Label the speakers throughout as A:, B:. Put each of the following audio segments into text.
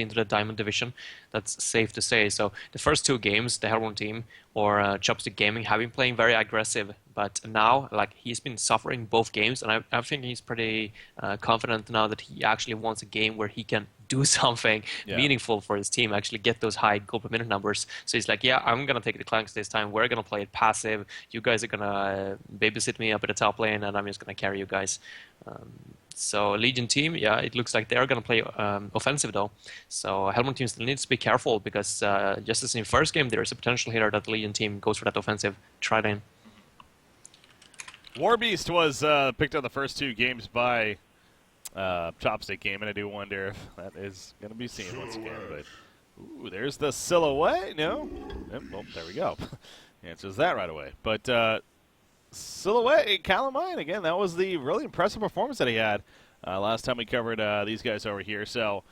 A: into the Diamond division. That's safe to say. So the first two games, the Hellborn team or Chopstick Gaming have been playing very aggressive, but now like he's been suffering both games, and I think he's pretty confident now that he actually wants a game where he can do something meaningful for his team, actually get those high goal per minute numbers. So he's like, yeah, I'm gonna take the Clanks this time. We're gonna play it passive. You guys are gonna babysit me up at the top lane, and I'm just gonna carry you guys. So Legion team, yeah, it looks like they're going to play offensive though. So Helmut team still needs to be careful because just as in first game, there is a potential here that the Legion team goes for that offensive try-lane.
B: Warbeast was picked up the first two games by Chopstick Game, and I do wonder if that is going to be seen once again. But ooh, there's the silhouette. No, well, there we go. Answers that right away. But Silhouette, Calamine, again, that was the really impressive performance that he had last time we covered these guys over here. So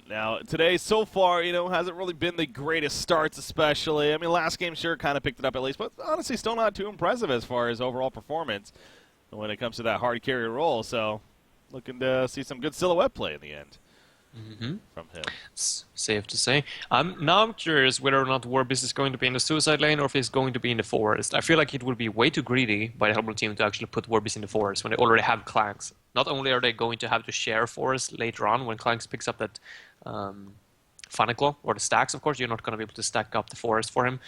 B: now today, so far, hasn't really been the greatest starts, especially. I mean, last game sure kind of picked it up at least, but honestly still not too impressive as far as overall performance when it comes to that hard carry role. So looking to see some good Silhouette play in the end. From him.
A: It's safe to say. Now I'm curious whether or not Warbeast is going to be in the suicide lane or if he's going to be in the forest. I feel like it would be way too greedy by the Helmut team to actually put Warbeast in the forest when they already have Clanks. Not only are they going to have to share forest later on when Clanks picks up that Funiclaw, or the stacks, of course, you're not going to be able to stack up the forest for him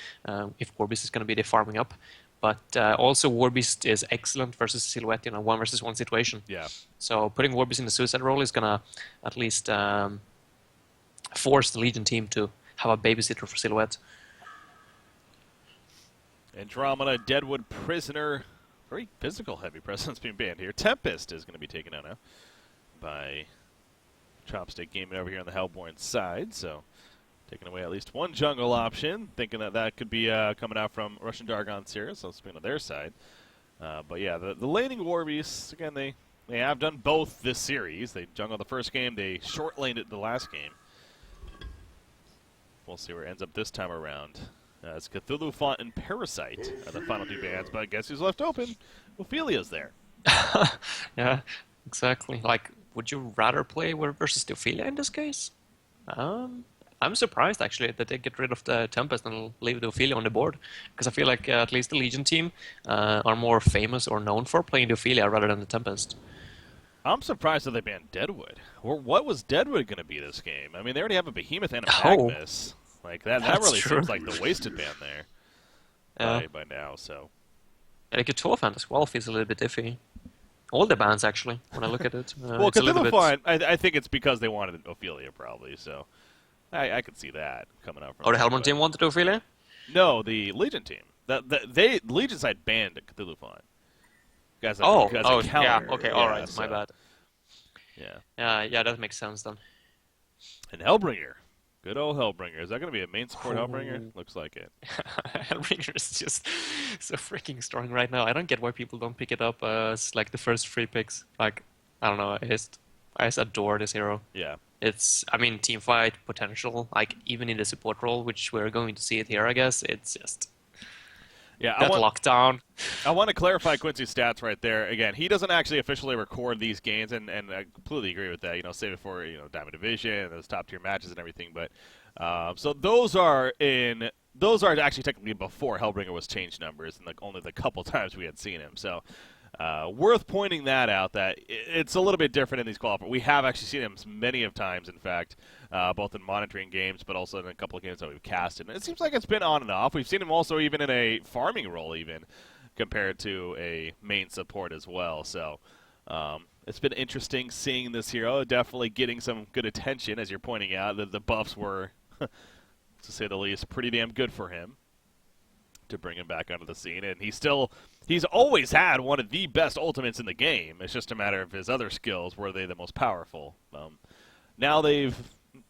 A: if Warbeast is going to be the farming up. But also Warbeast is excellent versus Silhouette in a 1-versus-1 situation.
B: Yeah.
A: So putting Warbeast in the suicide role is going to at least force the Legion team to have a babysitter for Silhouette.
B: Andromeda, Deadwood Prisoner. Very physical heavy presence being banned here. Tempest is going to be taken out now by Chopstick Gaming over here on the Hellborn side. So taking away at least one jungle option, thinking that could be coming out from Russian DARG on Sirius, so speaking on their side. But yeah, the laning Warbeasts, again, they have done both this series. They jungled the first game, they short laned it the last game. We'll see where it ends up this time around. It's Cthulhu Font and Parasite are the final two bans, but guess who's left open? Ophelia's there.
A: Yeah, exactly. Like, would you rather play versus the Ophelia in this case? I'm surprised, actually, that they get rid of the Tempest and leave the Ophelia on the board. Because I feel like at least the Legion team are more famous or known for playing the Ophelia rather than the Tempest.
B: I'm surprised that they banned Deadwood. What was Deadwood going to be this game? I mean, they already have a Behemoth and a Magnus. Like, that really seems like the wasted ban there by now, so.
A: And the Cthulhu Fan as well feels a little bit iffy. All the bans, actually, when I look at it.
B: Well, Cthulhu Fan, I think it's because they wanted Ophelia, probably, so. I could see that coming out from.
A: Oh, the Helmut team wanted Ophelia?
B: No, the Legion team. The Legion side banned Cthulhu Font.
A: Yeah, okay, all right, so. My bad. Yeah, that makes sense then.
B: And Hellbringer, good old Hellbringer. Is that going to be a main support Hellbringer? Looks like it.
A: Hellbringer is just so freaking strong right now. I don't get why people don't pick it up as like the first free picks. Like, I don't know, I just adore this hero.
B: Yeah.
A: It's, I mean, teamfight potential, like even in the support role, which we're going to see it here, I guess. It's just that lockdown.
B: I want to clarify Quincy's stats right there. Again, he doesn't actually officially record these games, and I completely agree with that. Save it for Diamond Division and those top tier matches and everything. But so those are actually technically before Hellbringer was changed numbers, and like only the couple times we had seen him. So. Worth pointing that out, that it's a little bit different in these qualifiers. We have actually seen him many of times, in fact, both in monitoring games, but also in a couple of games that we've casted. And it seems like it's been on and off. We've seen him also even in a farming role, even, compared to a main support as well. So it's been interesting seeing this hero, definitely getting some good attention, as you're pointing out. The buffs were, to say the least, pretty damn good for him to bring him back onto the scene, and he's always had one of the best ultimates in the game. It's just a matter of his other skills, were they the most powerful. Now you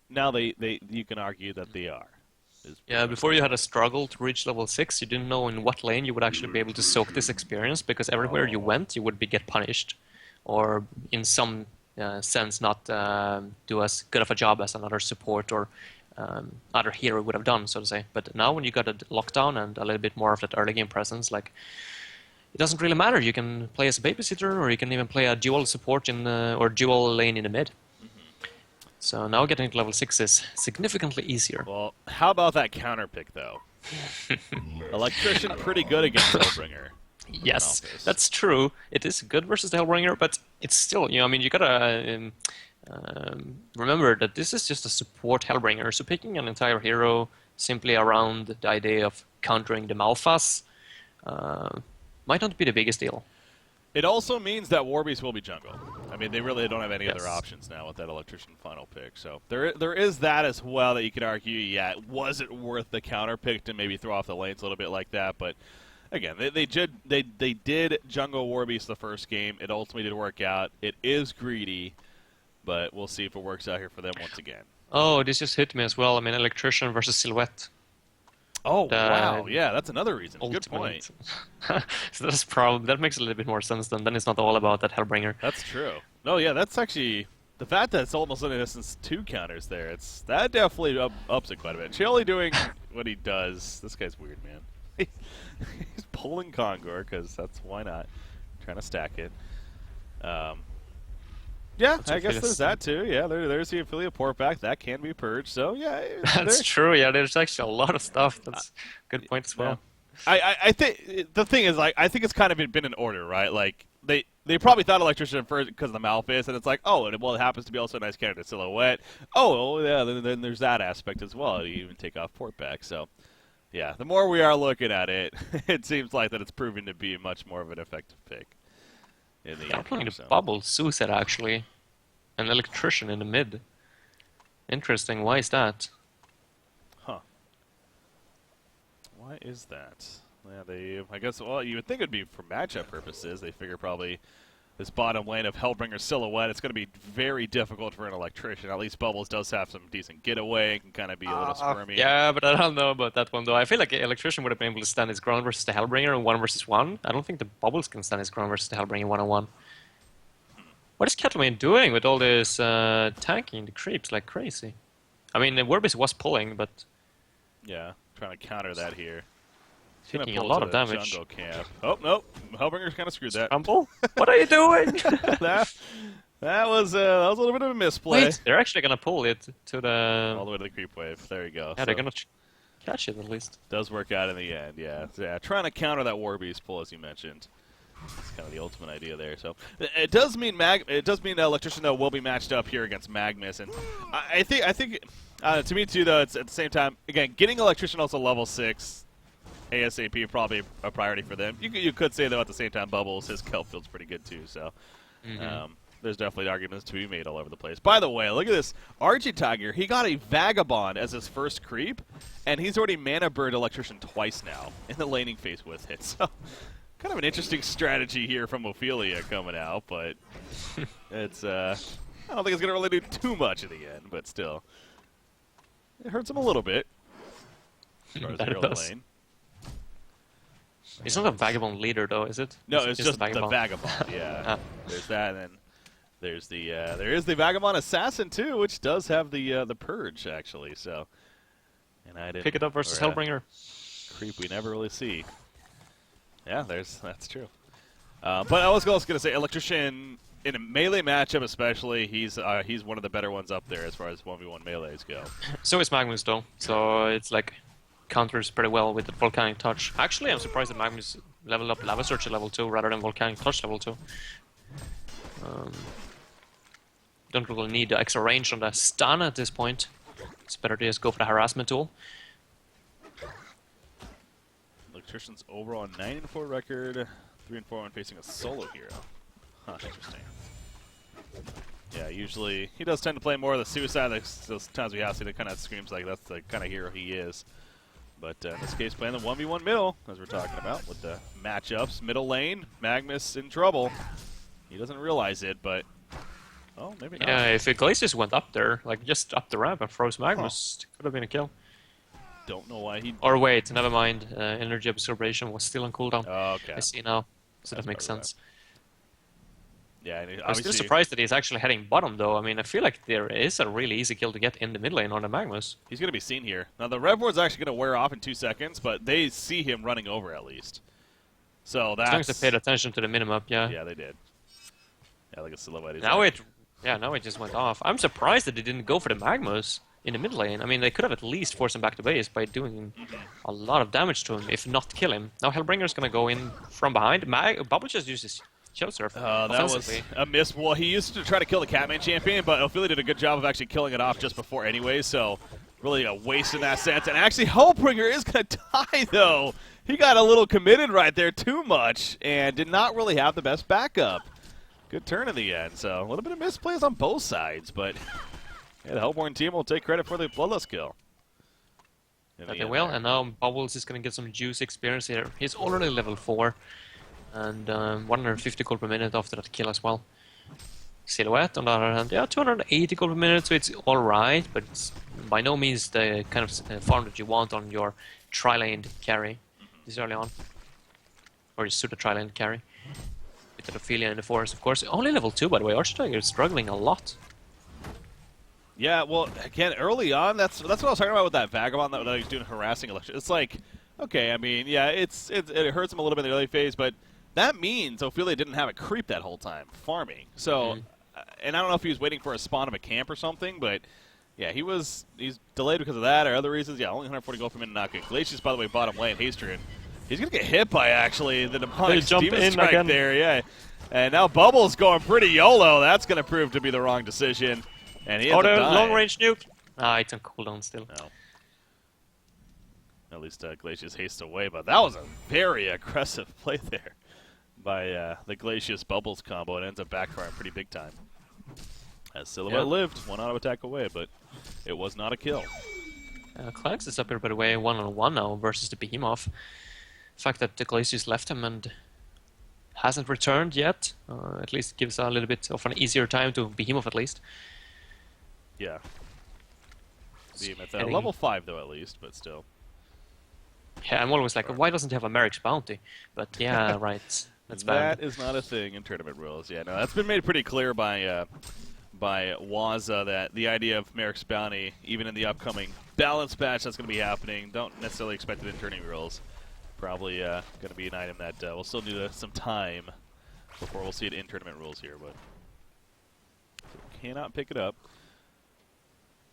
B: can argue that they are.
A: Yeah, before you had a struggle to reach level 6, you didn't know in what lane you would actually be able to soak this experience, because everywhere you went, you would get punished, or in some sense not do as good of a job as another support or other hero would have done, so to say. But now when you got a lockdown and a little bit more of that early game presence, like, it doesn't really matter. You can play as a babysitter, or you can even play a dual support or dual lane in the mid. So now getting to level 6 is significantly easier.
B: Well, how about that counter pick, though? Electrician pretty good against Hellbringer.
A: Yes, that's true. It is good versus the Hellbringer, but it's still, I mean, you gotta remember that this is just a support Hellbringer. So picking an entire hero simply around the idea of countering the Malphas might not be the biggest deal.
B: It also means that Warbeast will be jungle. I mean, they really don't have any other options now with that Electrician final pick. So there is that as well that you could argue, yeah, was it worth the counter pick to maybe throw off the lanes a little bit like that? But again, they did jungle Warbeast the first game. It ultimately did work out. It is greedy, but we'll see if it works out here for them once again.
A: Oh, this just hit me as well. I mean, Electrician versus Silhouette.
B: Oh, wow. Yeah, that's another reason.
A: Ultimate.
B: Good point.
A: So that makes a little bit more sense then it's not all about that Hellbringer.
B: That's true. No, yeah, that's actually... The fact that it's almost in essence 2 counters there, that definitely ups it quite a bit. Chili doing what he does. This guy's weird, man. He's pulling Kongor, because why not? Trying to stack it. Yeah, I guess there's that too. Yeah, there's the affiliate portback. That can be purged. So, yeah.
A: That's true. Yeah, there's actually a lot of stuff. That's a good point as well.
B: Yeah. I think the thing is, like, I think it's kind of been in order, right? Like, they probably thought Electrician first because of the Malphas, and it's like, oh, well, it happens to be also a nice candidate Silhouette. Oh, well, yeah, then there's that aspect as well. You even take off portback. So, yeah, the more we are looking at it, it seems like that it's proving to be much more of an effective pick.
A: I'm playing the Bubble Suicide, actually. An Electrician in the mid. Interesting. Why is that?
B: Huh. Why is that? Yeah, I guess, well, you would think it would be for matchup purposes. They figure probably this bottom lane of Hellbringer Silhouette, it's going to be very difficult for an Electrician. At least Bubbles does have some decent getaway, can kind of be a little squirmy.
A: Yeah, but I don't know about that one, though. I feel like Electrician would have been able to stand his ground versus the Hellbringer in 1 versus 1. I don't think the Bubbles can stand his ground versus the Hellbringer 1-on-1. What is Kettlemane doing with all this tanking the creeps like crazy? I mean, Warbeast was pulling, but...
B: Yeah, trying to counter that here.
A: Taking a lot of damage.
B: Jungle camp. Oh, no. Hellbringer's kind of screwed that.
A: Scramble? What are you doing?
B: that was a little bit of a misplay.
A: Wait, they're actually going to pull it to the...
B: All the way to the creep wave. There you go.
A: Yeah, they're going to catch it at least.
B: Does work out in the end, yeah. Trying to counter that Warbeast pull, as you mentioned. That's kind of the ultimate idea there. So it does mean Electrician though will be matched up here against Magnus, and I think to me too though it's at the same time again getting Electrician also level 6 ASAP probably a priority for them. You could say though at the same time Bubbles his kelp field's pretty good too. So there's definitely arguments to be made all over the place. By the way, look at this Archie Tiger. He got a Vagabond as his first creep, and he's already mana bird Electrician twice now in the laning phase with it. So. Kind of an interesting strategy here from Ophelia coming out, but it's I don't think it's going to really do too much in the end, but still. It hurts him a little bit. As far as the lane.
A: It's not a Vagabond leader, though, is it?
B: No, it's just the Vagabond, yeah. There's that, and then there's there is the Vagabond Assassin, too, which does have the Purge, actually, so. And I didn't,
A: pick it up versus Hellbringer.
B: Creep we never really see. Yeah, that's true. But I was also going to say, Electrician, in a melee matchup especially, he's one of the better ones up there as far as 1v1 melees go.
A: So is Magnus, though. So it's like counters pretty well with the Volcanic Touch. Actually, I'm surprised that Magnus leveled up Lava Search at level 2 rather than Volcanic Touch level 2. Don't really need the extra range on the stun at this point. It's better to just go for the harassment tool.
B: Electrician's overall 9-4 record, 3-4 when facing a solo hero. Huh, interesting. Yeah, usually he does tend to play more of the suicide. Those times we have seen it kind of screams like that's the kind of hero he is. But in this case, playing the 1v1 middle, as we're talking about, with the matchups. Middle lane, Magnus in trouble. He doesn't realize it, but... Oh, maybe not.
A: Yeah, if Iglesias went up there, like just up the ramp and froze Magnus, it could have been a kill.
B: Don't know why he...
A: Or wait, never mind. Energy absorption was still on cooldown.
B: Oh, okay.
A: I see now. So that makes sense.
B: Yeah, and
A: I'm still surprised that he's actually heading bottom, though. I mean, I feel like there is a really easy kill to get in the mid lane on the Magnus.
B: He's going to be seen here. Now, the Rev Ward's actually going to wear off in 2 seconds, but they see him running over at least. So that's...
A: As long as they paid attention to the minimap, yeah.
B: Yeah, they did. Yeah, like a silhouette.
A: Now it Yeah, now it just went off. I'm surprised that they didn't go for the Magmas in the mid lane. I mean, they could have at least forced him back to base by doing a lot of damage to him, if not kill him. Now Hellbringer's gonna go in from behind. Bubble just uses Chill Surf
B: That was
A: offensively.
B: a miss. Well, he used to try to kill the Catman champion, but Ophelia did a good job of actually killing it off just before anyway, so really a waste in that sense. And actually, Hellbringer is going to die, though. He got a little committed right there too much and did not really have the best backup. Good turn in the end, so a little bit of misplays on both sides, but yeah, the Hellborn team will take credit for the Bloodlust kill.
A: But they will, and now Bubbles is gonna get some juice experience here. He's already level 4, and 150 gold per minute after that kill as well. Silhouette, on the other hand, yeah, 280 gold per minute, so it's alright, but it's by no means the kind of farm that you want on your tri-lane carry this early on. Or your pseudo tri-lane carry. With Ophelia in the forest, of course. Only level 2, by the way. Archtiger is struggling a lot.
B: Yeah, well, again, early on, that's what I was talking about with that Vagabond that he's doing harassing election. It's like, okay, I mean, yeah, it hurts him a little bit in the early phase, but that means Ophelia didn't have a creep that whole time, farming. So, and I don't know if he was waiting for a spawn of a camp or something, but yeah, he's delayed because of that or other reasons. Yeah, only 140 gold from in, not good. Glacius, by the way, bottom lane, Hastrian. He's going to get hit by, actually, the demonic demon strike again there, yeah. And now Bubbles going pretty YOLO. That's going to prove to be the wrong decision. And he ends up dying.
A: Long range nuke. Ah, it's on cooldown still.
B: No. At least Glacius hastes away, but that was a very aggressive play there by the Glacius Bubbles combo. It ends up backfiring pretty big time. As Silhouette lived, one auto attack away, but it was not a kill.
A: Klax is up here, by the way, 1-on-1 now versus the Behemoth. The fact that the Glacius left him and hasn't returned yet, at least gives a little bit of an easier time to Behemoth at least.
B: Yeah. Behemoth level 5 though at least, but still.
A: Yeah, I'm always like, why doesn't he have a Merrick's bounty? But yeah, right. That's bad.
B: That is not a thing in tournament rules. Yeah, no, that's been made pretty clear by Waza that the idea of Merrick's bounty, even in the upcoming balance patch that's going to be happening, don't necessarily expect it in tournament rules. Probably going to be an item that we'll still need some time before we'll see it in tournament rules here, but cannot pick it up.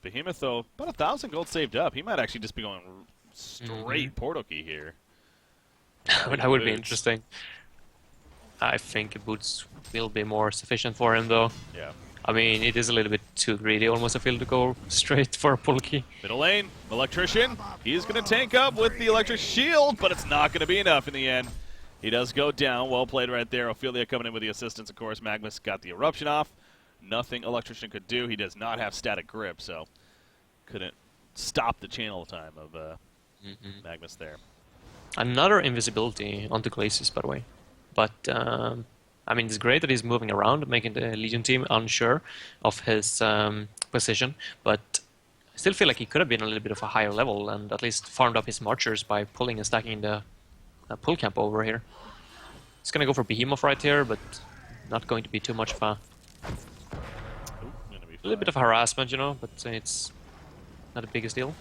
B: Behemoth, though, about 1,000 gold saved up. He might actually just be going straight portal key here.
A: That would be interesting. I think boots will be more sufficient for him, though.
B: Yeah.
A: I mean, it is a little bit too greedy, almost I feel, to go straight for a pull key.
B: Middle lane, Electrician. He's going to tank up with the Electric Shield, but it's not going to be enough in the end. He does go down. Well played right there. Ophelia coming in with the assistance, of course. Magnus got the Eruption off. Nothing Electrician could do. He does not have static grip, so couldn't stop the channel time of Magnus there.
A: Another invisibility onto Glacius, by the way. But, I mean, it's great that he's moving around, making the Legion team unsure of his position, but I still feel like he could have been a little bit of a higher level and at least farmed up his marchers by pulling and stacking the pull camp over here. He's going to go for Behemoth right here, but not going to be too much of a little bit of harassment, you know, but it's not the biggest deal.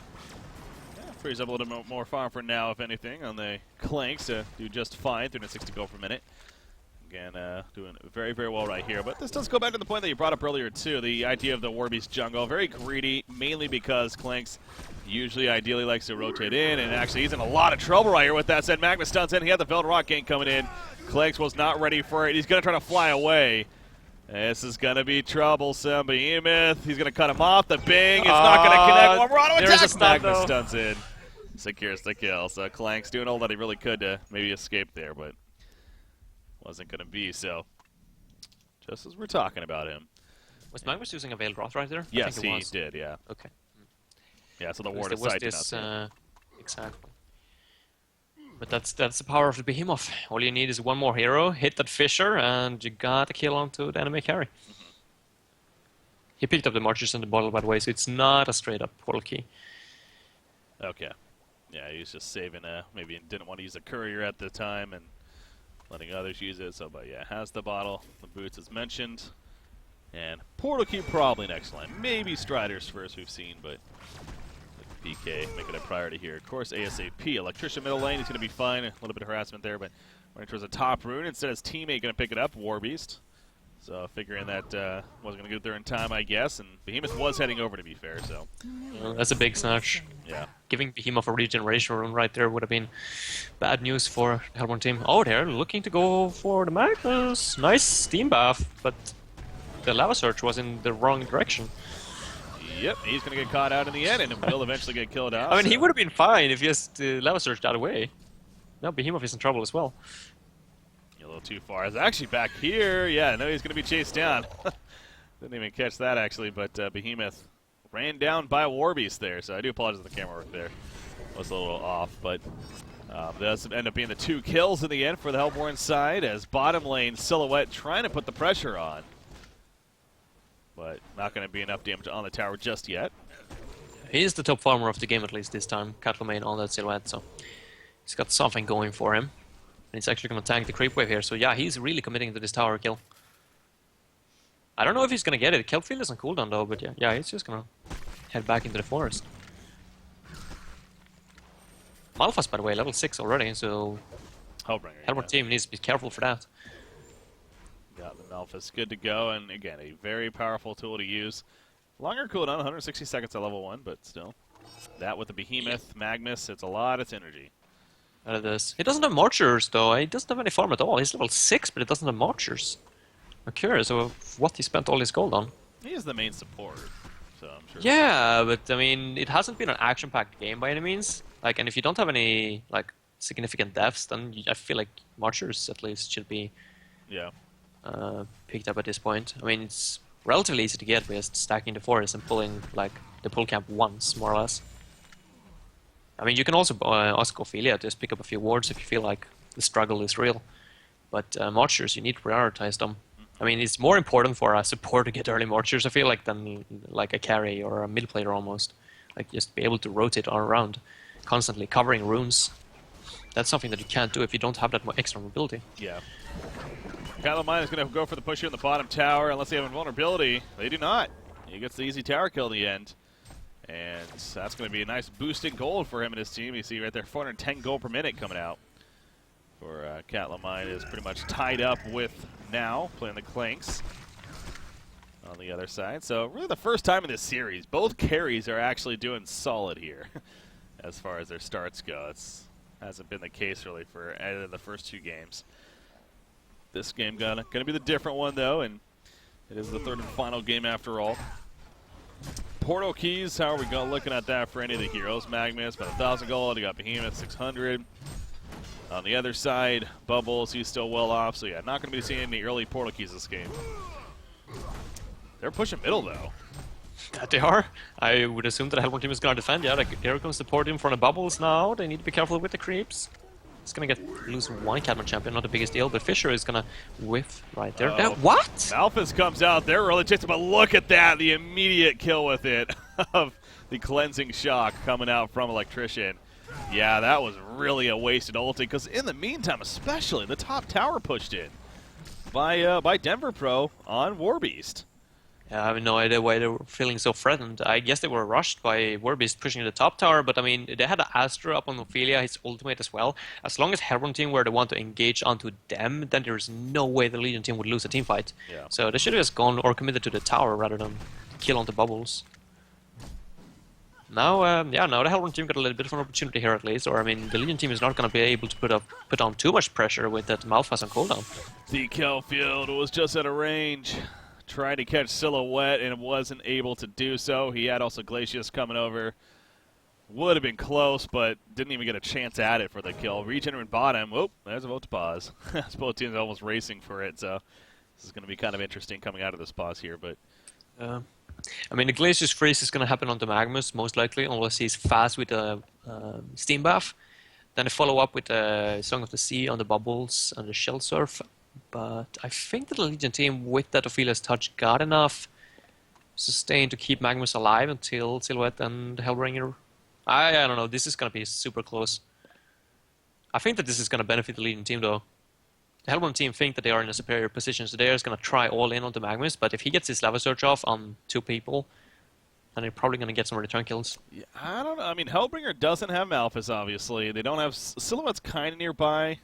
B: Yeah, frees up a little bit more farm for now, if anything, on the Clanks to do just fine, 360 gold per minute. Again, doing very, very well right here. But this does go back to the point that you brought up earlier, too, the idea of the Warbeast jungle. Very greedy, mainly because Clanks usually ideally likes to rotate in, and actually he's in a lot of trouble right here with that said. Magnus stuns in. He had the Veld Rock gank coming in. Clanks was not ready for it. He's going to try to fly away. This is going to be troublesome. Behemoth, he's going to cut him off. The Bing is not going to connect. One more auto attack. Magnus stuns in. Secures the kill. So Clanks doing all that he really could to maybe escape there, but wasn't going to be, so just as we're talking about him.
A: Was Magnus using a Veiled Wrath right there?
B: Yes, he did, yeah.
A: Okay.
B: Yeah, so the ward of sight did not
A: exactly. But that's the power of the Behemoth. All you need is one more hero, hit that Fisher, and you got a kill onto the enemy carry. He picked up the Marchers in the bottle, by the way, so it's not a straight-up portal key.
B: Okay. Yeah, he was just saving, maybe didn't want to use a courier at the time, and letting others use it, so, but yeah, has the bottle, the boots as mentioned, and portal key probably next line. Maybe Striders first we've seen, but PK making a priority here. Of course, ASAP, Electrician middle lane, he's going to be fine. A little bit of harassment there, but running towards the top rune. Instead, his teammate going to pick it up, Warbeast. So figuring that wasn't going to get there in time, I guess. And Behemoth was heading over, to be fair. So
A: That's a big snatch.
B: yeah.
A: Giving Behemoth a regeneration rune right there would have been bad news for the Hellborn team. Oh, they're looking to go for the Magnus. Nice steam bath, but the lava surge was in the wrong direction.
B: Yep, he's going to get caught out in the end, and will eventually get killed out.
A: I mean, he would have been fine if he just lava surged out of the way. Now Behemoth is in trouble as well.
B: A little too far. It's actually back here. Yeah, I know he's going to be chased down. Didn't even catch that, actually, but Behemoth ran down by Warbeast there, so I do apologize for the camera work there. Was a little off, but does end up being the 2 kills in the end for the Hellborn side as bottom lane Silhouette trying to put the pressure on. But not going to be enough damage on the tower just yet.
A: He's the top farmer of the game at least this time, Catlemane on that Silhouette, so he's got something going for him. And he's actually going to tank the creep wave here, so yeah, he's really committing to this tower kill. I don't know if he's going to get it. Kelpfield is on cooldown though, but yeah, he's just going to head back into the forest. Malphas, by the way, level 6 already, so Hellborn team needs to be careful for that.
B: Got the Malphas good to go, and again, a very powerful tool to use. Longer cooldown, 160 seconds at level 1, but still. That with the Behemoth, Magnus, it's a lot of synergy.
A: Out of this. He doesn't have Marchers though, he doesn't have any farm at all. He's level 6, but he doesn't have Marchers. I'm curious of what he spent all his gold on.
B: He is the main support, so I'm sure.
A: Yeah, but I mean, it hasn't been an action-packed game by any means. Like, and if you don't have any like significant deaths, then I feel like Marchers at least should be picked up at this point. I mean, it's relatively easy to get by just stacking the forest and pulling like the pull camp once, more or less. I mean, you can also ask Ophelia to just pick up a few wards if you feel like the struggle is real. But Marchers, you need to prioritize them. I mean, it's more important for a support to get early Marchers, I feel like, than like a carry or a mid player almost. Like, just be able to rotate all around, constantly covering runes. That's something that you can't do if you don't have that extra mobility.
B: Yeah. Calamine is going to go for the push here in the bottom tower, unless they have invulnerability. They do not. He gets the easy tower kill in the end. And that's going to be a nice boost in gold for him and his team. You see right there, 410 gold per minute coming out. For Catlamine is pretty much tied up with now, playing the Clanks on the other side. So really the first time in this series, both carries are actually doing solid here as far as their starts go. It hasn't been the case really for either of the first 2 games. This game gonna be the different one though, and it is the third and final game after all. Portal keys, how are we looking at that for any of the heroes? Magnus, about 1,000 gold. You got Behemoth, 600. On the other side, Bubbles, he's still well off. So yeah, not going to be seeing any early portal keys this game. They're pushing middle though.
A: That they are. I would assume that the Hellborn team is going to defend. Yeah, like, here comes the port in front of Bubbles now. They need to be careful with the creeps. It's going to lose 1 Catman champion, not the biggest deal, but Fisher is going to whiff right there. What?
B: Malphas comes out. They're really chasing, but look at that. The immediate kill with it of the cleansing shock coming out from Electrician. Yeah, that was really a wasted ulti, because in the meantime, especially, the top tower pushed in by Denver Pro on Warbeast.
A: Yeah, I have no idea why they were feeling so threatened. I guess they were rushed by Warbeast pushing the top tower, but I mean, they had Astra up on Ophelia, his ultimate as well. As long as Hellborn team were the one to engage onto them, then there's no way the Legion team would lose a team fight.
B: Yeah.
A: So they should have just gone or committed to the tower rather than kill onto Bubbles. Now, now the Hellborn team got a little bit of an opportunity here at least, or I mean, the Legion team is not going to be able to put on too much pressure with that Malphas on cooldown.
B: The Kelfield was just out of range. Tried to catch Silhouette and wasn't able to do so. He had also Glacius coming over. Would have been close, but didn't even get a chance at it for the kill. Regenerate bottom. Whoop, there's a vote to pause. Both teams are almost racing for it, so this is going to be kind of interesting coming out of this pause here. But
A: I mean, the Glacius freeze is going to happen on the Magnus, most likely, unless he's fast with the Steam Buff. Then they follow up with the Song of the Sea on the Bubbles and the Shell Surf. But I think that the Legion team, with that Ophelia's touch, got enough sustain to keep Magnus alive until Silhouette and Hellbringer. I don't know, this is going to be super close. I think that this is going to benefit the Legion team, though. The Hellborn team think that they are in a superior position, so they're just going to try all in onto Magnus, but if he gets his Lava Surge off on 2 people, then they're probably going to get some return kills.
B: Yeah, I don't know. I mean, Hellbringer doesn't have Malphas, obviously. They don't have... Silhouette's kind of nearby.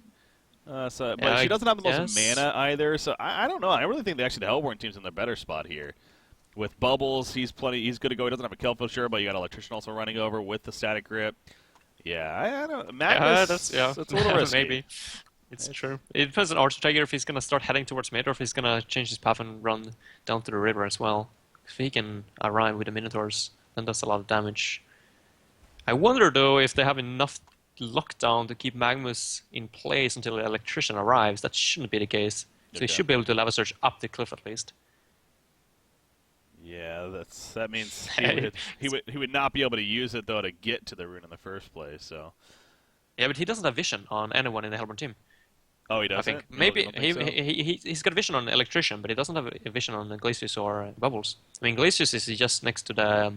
B: But she doesn't have the most
A: yes.
B: mana either, so I don't know. I really think actually the Hellborn team's in the better spot here. With Bubbles, he's good to go. He doesn't have a kill for sure, but you got Electrician also running over with the static grip. Yeah, I don't. Magnus,
A: That's
B: it's a little risky.
A: maybe. It's true. It depends on Archer Tiger if he's gonna start heading towards mid or if he's gonna change his path and run down to the river as well. If he can arrive with the Minotaurs, then that's a lot of damage. I wonder though if they have enough lockdown to keep Magnus in place until the Electrician arrives. That shouldn't be the case. So he should be able to lava surge up the cliff at least.
B: Yeah, that means he would not be able to use it though to get to the rune in the first place. So.
A: Yeah, but he doesn't have vision on anyone in the Hellborn team.
B: Oh, he doesn't?
A: I think
B: No,
A: maybe
B: so?
A: he's got vision on Electrician, but he doesn't have a vision on Glacius or Bubbles. I mean, Glacius is just next to the,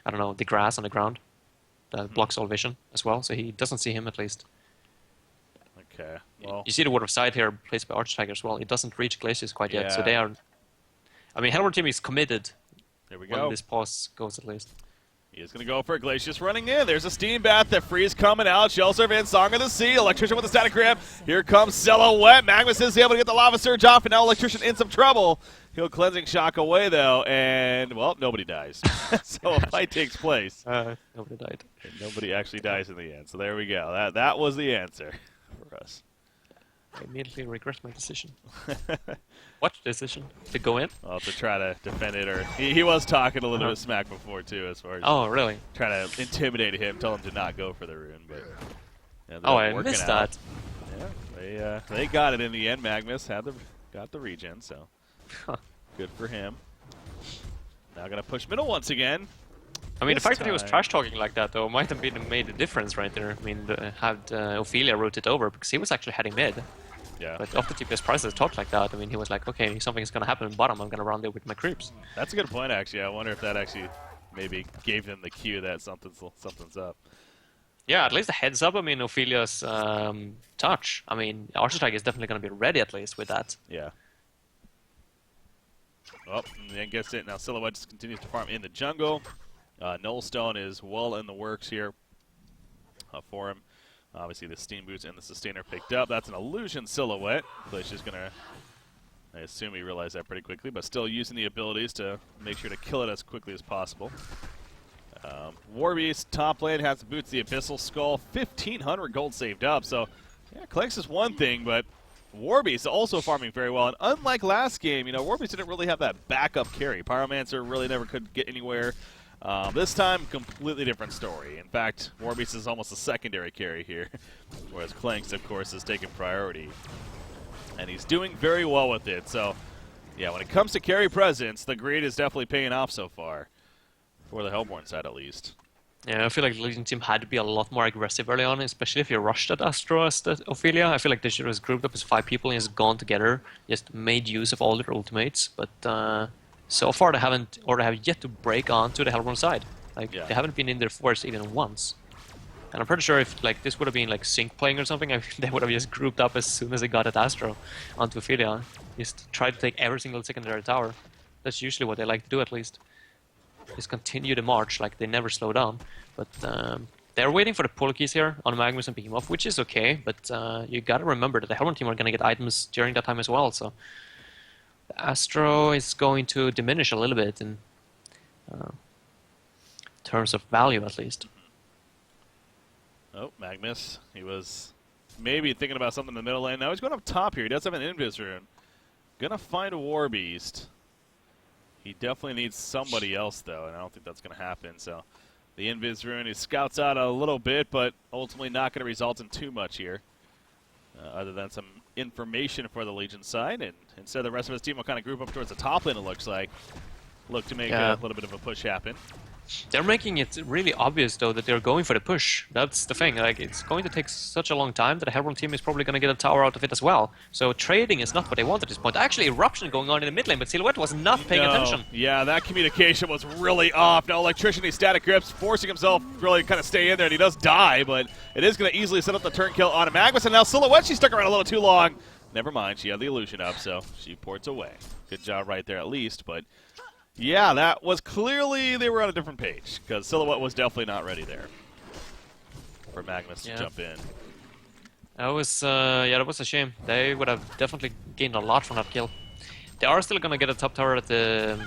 A: I don't know, the grass on the ground that blocks all vision as well, so he doesn't see him at least.
B: Okay, well...
A: You see the Word of Sight here placed by Archtiger as well. It doesn't reach Glacius quite yet, so they are... I mean, Hellborn team is committed.
B: There we go.
A: When this pause goes at least.
B: He is going to go for a Glacius running in. There's a Steam Bath that Freeze coming out. Shellsurf in, Song of the Sea. Electrician with the static grip. Here comes Silhouette. Magnus is able to get the Lava Surge off, and now Electrician in some trouble. He'll Cleansing Shock away, though, and, well, nobody dies. So a fight takes place.
A: Nobody died.
B: And nobody actually dies in the end. So there we go. That was the answer for us.
A: I immediately regret my decision. What decision? To go in?
B: Well, to try to defend it, or he was talking a little bit of smack before too, as far as
A: really?
B: Trying to intimidate him, tell him to not go for the rune, but
A: I missed that.
B: Yeah, they got it in the end. Magnus got the regen, so good for him. Now gonna push middle once again.
A: I mean, the fact that he was trash talking like that though might have made a difference right there. I mean, had Ophelia rotate over because he was actually heading mid.
B: Yeah.
A: But after TPS Prices talked like that, I mean, he was like, okay, something's going to happen in bottom. I'm going to run there with my creeps.
B: That's a good point, actually. I wonder if that actually maybe gave him the cue that something's up.
A: Yeah, at least a heads up. I mean, Ophelia's touch. I mean, Architect is definitely going to be ready at least with that.
B: Yeah. Oh, and then gets it. Now Silhouette just continues to farm in the jungle. Nullstone is well in the works here for him. Obviously, the Steam Boots and the Sustainer picked up. That's an illusion Silhouette. Glacier's going to, I assume he realized that pretty quickly, but still using the abilities to make sure to kill it as quickly as possible. Warbeast, top lane, has the Boots, the Abyssal Skull, 1,500 gold saved up. So, yeah, Klex is one thing, but Warbeast also farming very well. And unlike last game, Warbeast didn't really have that backup carry. Pyromancer really never could get anywhere. This time, completely different story. In fact, Warbeast is almost a secondary carry here, whereas Clanks, of course, is taking priority. And he's doing very well with it. So, yeah, when it comes to carry presence, the greed is definitely paying off so far, for the Hellborn side at least.
A: Yeah, I feel like the Legion team had to be a lot more aggressive early on, especially if you rushed at Astro as the Ophelia. I feel like they should have grouped up as 5 people and just gone together, just made use of all their ultimates, but... so far, they haven't, or they have yet to break onto the Hellborn side. They haven't been in their force even once. And I'm pretty sure if this would have been sync playing or something, they would have just grouped up as soon as they got at Astro onto Ophelia. Just try to take every single secondary tower. That's usually what they like to do, at least. Just continue the march, they never slow down. But they're waiting for the pull keys here on Magnus and Behemoth, which is okay. But you gotta remember that the Hellborn team are gonna get items during that time as well. So. Astro is going to diminish a little bit in terms of value, at least. Oh,
B: Magnus. He was maybe thinking about something in the middle lane. Now he's going up top here. He does have an Invis rune. Gonna find a Warbeast. He definitely needs somebody else, though, and I don't think that's going to happen. So the Invis rune, he scouts out a little bit, but ultimately not going to result in too much here. Other than some information for the Legion side, and instead the rest of his team will kind of group up towards the top lane, it looks like. Look to make a little bit of a push happen.
A: They're making it really obvious, though, that they're going for the push. That's the thing. It's going to take such a long time that the Hellborn team is probably going to get a tower out of it as well. So trading is not what they want at this point. Actually, Eruption going on in the mid lane, but Silhouette was not paying attention.
B: Yeah, that communication was really off. Now Electricity static grips, forcing himself to really kind of stay in there, and he does die, but it is going to easily set up the turn kill on Magnus, and now Silhouette, she stuck around a little too long. Never mind, she had the illusion up, so she ports away. Good job right there at least, but... yeah, that was clearly they were on a different page, because Silhouette was definitely not ready there for Magnus to jump in.
A: That was, yeah, that was a shame. They would have definitely gained a lot from that kill. They are still gonna get a top tower at the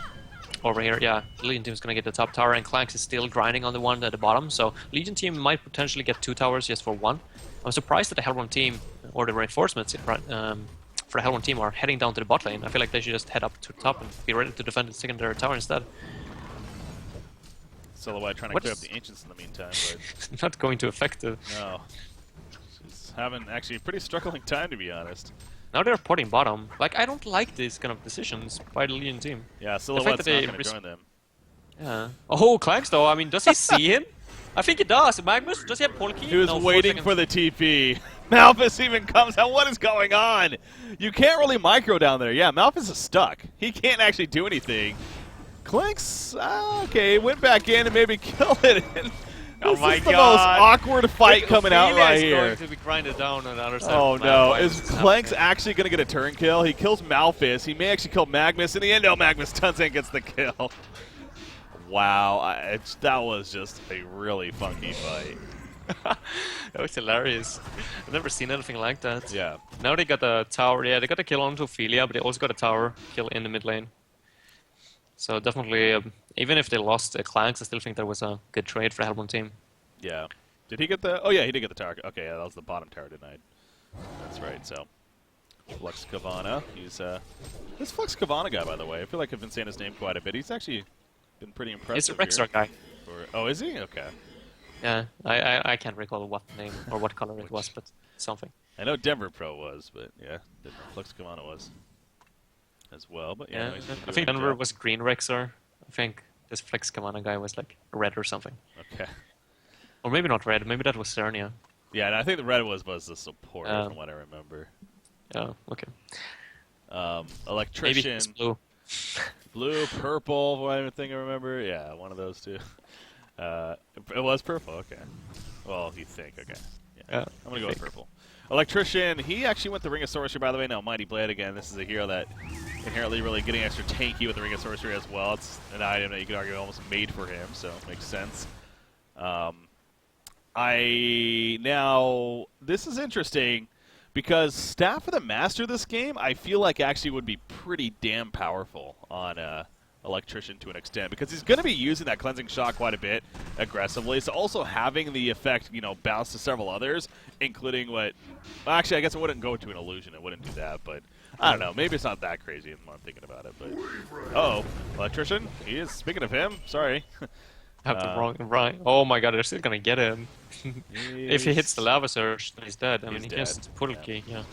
A: over here. Yeah, the Legion team is gonna get the top tower, and Clanks is still grinding on the one at the bottom. So Legion team might potentially get 2 towers just for 1. I'm surprised that the Hellborn team or the reinforcements for the Hellborn team are heading down to the bot lane. I feel like they should just head up to the top and be ready to defend the secondary tower instead.
B: Silhouette trying to clear up the Ancients in the meantime, but
A: Not going to affect it.
B: no. She's having actually a pretty struggling time, to be honest.
A: Now they're porting bottom. Like, I don't like these kind of decisions by the Legion team.
B: Yeah, Silhouette's
A: that
B: not
A: they
B: going to join them.
A: Yeah. Oh, Clanks though. I mean, does he see him? I think he does. Magnus, does he have Polkey?
B: He was waiting for the TP. Malphus even comes out. What is going on? You can't really micro down there. Yeah, Malphus is stuck. He can't actually do anything. Clinks, okay, went back in and maybe killed it.
A: Oh
B: this
A: my
B: is the
A: God.
B: most awkward fight coming out right here.
A: Going to be grinded down on the other side.
B: Oh no, is Clanks actually going to get a turn kill? He kills Malphus. He may actually kill Magnus. In the end, no, Magnus tuns in, gets the kill. Wow, that was just a really funky fight.
A: That was hilarious. I've never seen anything like that.
B: Yeah.
A: Now they got a tower. Yeah, they got a kill onto Ophelia, but they also got a tower kill in the mid lane. So definitely, even if they lost Clanks, I still think that was a good trade for the Hellborn team.
B: Yeah. Did he get the... Oh, yeah, he did get the tower. Okay, yeah, that was the bottom tower denied. That's right, so... Flux Kavana. He's, this Flux Kavana guy, by the way, I feel like I've been saying his name quite a bit. He's actually been pretty impressive.
A: He's a Rexar guy.
B: Oh, is he? Okay.
A: Yeah, I can't recall what name or what color it was, but something.
B: I know Denver Pro was, but yeah, didn't know Flux Kavana was as well. But yeah,
A: Yeah, I think Denver was green Rexar. I think this Flex Kamana guy was like red or something.
B: Okay.
A: Or maybe not red, maybe that was Cernia.
B: Yeah, and I think the red was the support from what I remember.
A: Oh, okay.
B: Electrician.
A: Maybe it's blue.
B: Blue, purple, one thing I remember. Yeah, one of those two. It was purple, okay. Well, you think, okay. Yeah. I'm going to go with purple. Electrician, he actually went the Ring of Sorcery, by the way. Now, Mighty Blade, again, this is a hero that inherently really getting extra tanky with the Ring of Sorcery as well. It's an item that you could argue almost made for him, so it makes sense. Now, this is interesting because Staff of the Master this game, I feel like actually would be pretty damn powerful on Electrician to an extent because he's going to be using that Cleansing Shot quite a bit aggressively. So also having the effect, you know, bounce to several others, including what... Well, actually, I guess it wouldn't go to an illusion. It wouldn't do that, but I don't know. Maybe it's not that crazy when I'm thinking about it. But uh-oh, Electrician. He is. Speaking of him, sorry.
A: Have the wrong right. Oh my god, they're still gonna get him. If he hits the lava surge, then he's dead. I mean, he just Polkey, yeah.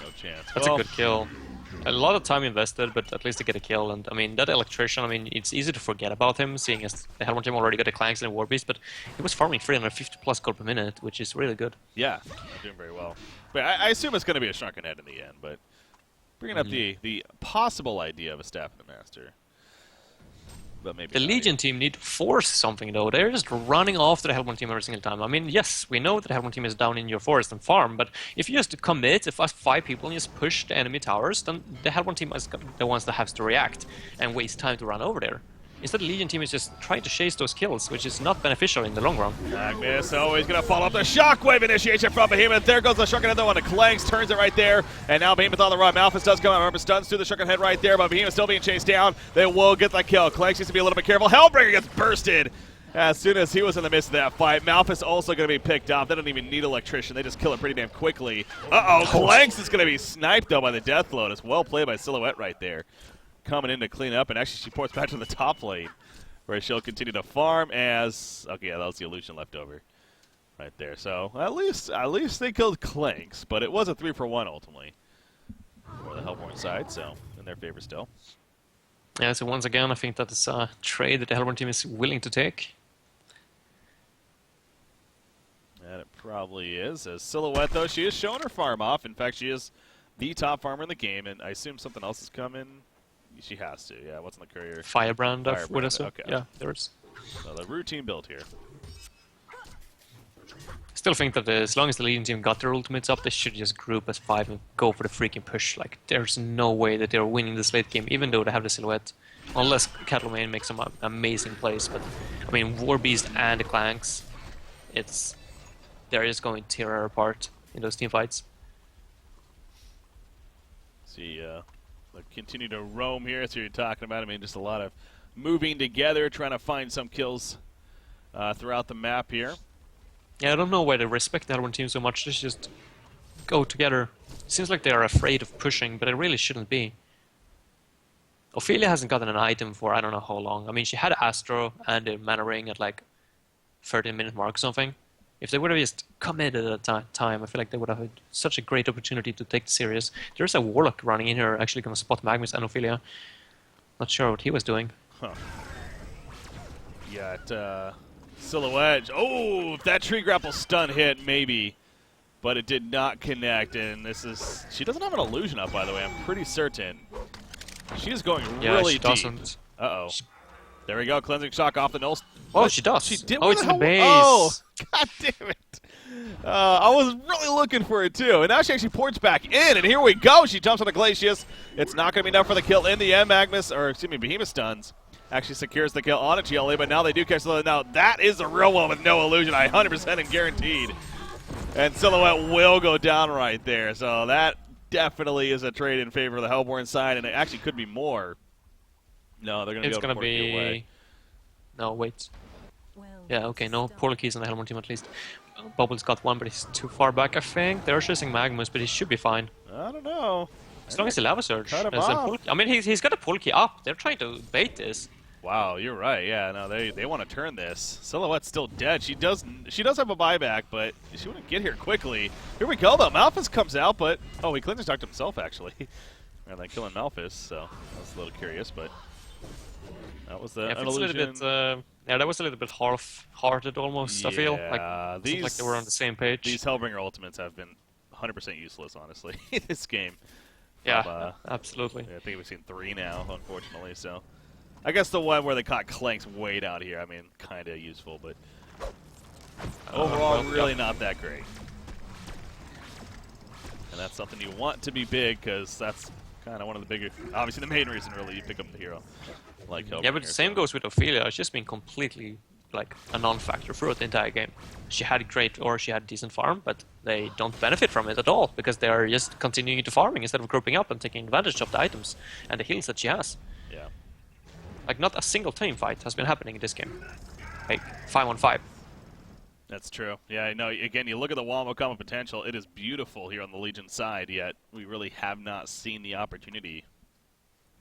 B: No chance.
A: That's a good kill. A lot of time invested, but at least to get a kill. And I mean, that Electrician, I mean, it's easy to forget about him, seeing as the Hellborn team already got the Clanks and the Warbeast, but he was farming 350 plus gold per minute, which is really good.
B: Yeah, doing very well. But I assume it's going to be a Shrunken Head in the end, but bringing up the possible idea of a Staff of the Master. But maybe
A: the Legion team need to force something, though. They're just running after the Hellborn team every single time. I mean, yes, we know that the Hellborn team is down in your forest and farm, but if you just commit, if us 5 people and just push the enemy towers, then the Hellborn team is the ones that have to react and waste time to run over there. Instead, the Legion team is just trying to chase those kills, which is not beneficial in the long run.
B: Magnus always going to follow up the Shockwave initiation from Behemoth. There goes the Shrunken Head, though, on the Clanks, turns it right there, and now Behemoth on the run. Malphus does come out. Remember, stuns through the Shrunken Head right there, but Behemoth still being chased down. They will get the kill. Clanks needs to be a little bit careful. Hellbringer gets bursted as soon as he was in the midst of that fight. Malphus also going to be picked off. They don't even need Electrician. They just kill it pretty damn quickly. Uh-oh, Clanks is going to be sniped, though, by the Deathload. It's well played by Silhouette right there. Coming in to clean up, and actually she ports back to the top lane, where she'll continue to farm as... Okay, yeah, that was the illusion left over right there. So at least they killed Clanks, but it was a 3-for-1 ultimately for the Hellborn side, so in their favor still.
A: Yeah, so once again, I think that is a trade that the Hellborn team is willing to take.
B: And it probably is. As Silhouette, though, she is showing her farm off. In fact, she is the top farmer in the game, and I assume something else is coming. She has to, yeah. What's on the courier?
A: Firebrand, I would assume.
B: Okay.
A: Yeah, there is.
B: So the routine build here.
A: Still think that as long as the Legion team got their ultimates up, they should just group as 5 and go for the freaking push. Like, there's no way that they're winning this late game, even though they have the Silhouette. Unless Cattleman makes some amazing plays. But, I mean, Warbeast and the Clanks, they're just going to tear her apart. in those team fights.
B: See, continue to roam here. That's what you're talking about. I mean, just a lot of moving together, trying to find some kills throughout the map here.
A: Yeah, I don't know why they respect the other one team so much. They just go together. It seems like they are afraid of pushing, but it really shouldn't be. Ophelia hasn't gotten an item for I don't know how long. I mean, she had Astro and a mana ring at like 13-minute mark or something. If they would have just committed at that time, I feel like they would have had such a great opportunity to take it serious. There's a Warlock running in here, actually going to spot Magnus and Ophelia. Not sure what he was doing.
B: Huh. Got Silhouette. Oh, if that tree grapple stun hit, maybe. But it did not connect, and this is... She doesn't have an illusion up, by the way, I'm pretty certain. She is going really
A: she
B: deep.
A: doesn't.
B: Uh-oh. There we go, cleansing shock off the null.
A: Oh, she does.
B: She did.
A: Oh, it's in the base.
B: Oh, god damn it. I was really looking for it, too. And now she actually ports back in, and here we go. She jumps on the Glacius. It's not going to be enough for the kill in the end. Magnus, or excuse me, Behemoth stuns. Actually secures the kill on a GLA, but now they do catch the... Now, that is a real one with no illusion. 100% and guaranteed. And Silhouette will go down right there. So that definitely is a trade in favor of the Hellborn side, and it actually could be more. No, they're going to be able to port it away.
A: No, wait. Yeah, okay, no Portal Keys on the Hellborn team at least. Bubble's got one, but he's too far back, I think. They're chasing Magnus, but he should be fine.
B: I don't know.
A: As long as the Lava Surge.
B: Cut him off.
A: I mean, he's got a Portal Key up. They're trying to bait this.
B: Wow, you're right. Yeah, no, they want to turn this. Silhouette's still dead. She does have a buyback, but she wouldn't get here quickly. Here we go, though. Malphus comes out, but... Oh, he cleanses talked himself, actually. Rather than killing Malphus, so I was a little curious, but... That was the
A: yeah, a little bit, yeah, that was a little bit half-hearted almost,
B: yeah,
A: I feel. Like,
B: these,
A: like they were on the same page.
B: These Hellbringer ultimates have been 100% useless, honestly, in this game.
A: Yeah, absolutely.
B: I think we've seen 3 now, unfortunately, so... I guess the one where they caught Clanks way down here, I mean, kind of useful, but... Overall, really not that great. And that's something you want to be big, because that's kind of one of the bigger... Obviously, the main reason, really, you pick up the hero. Like Hellbringer,
A: yeah, but the same goes with Ophelia. It's just been completely, like, a non-factor throughout the entire game. She had great, or she had decent farm, but they don't benefit from it at all, because they are just continuing to farming instead of grouping up and taking advantage of the items and the heals that she has.
B: Yeah.
A: Like, not a single team fight has been happening in this game. Like, 5-on-5.
B: That's true. Yeah, no, again, you look at the Wall of combo potential, it is beautiful here on the Legion side, yet we really have not seen the opportunity,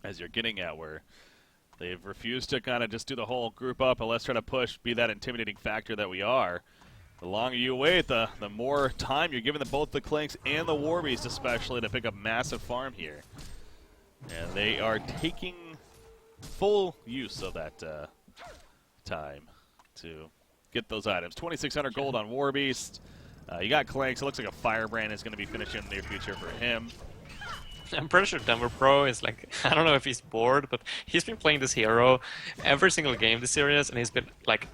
B: as you're getting at, where they've refused to kind of just do the whole group up and let's try to push, be that intimidating factor that we are. The longer you wait, the more time you're giving both the Clanks and the Warbeast especially to pick up massive farm here. And they are taking full use of that time to get those items. 2,600 gold on Warbeast. You got Clanks. It looks like a Firebrand is going to be finishing in the near future for him.
A: I'm pretty sure Denver Pro is like, I don't know if he's bored, but he's been playing this hero every single game this series, and he's been like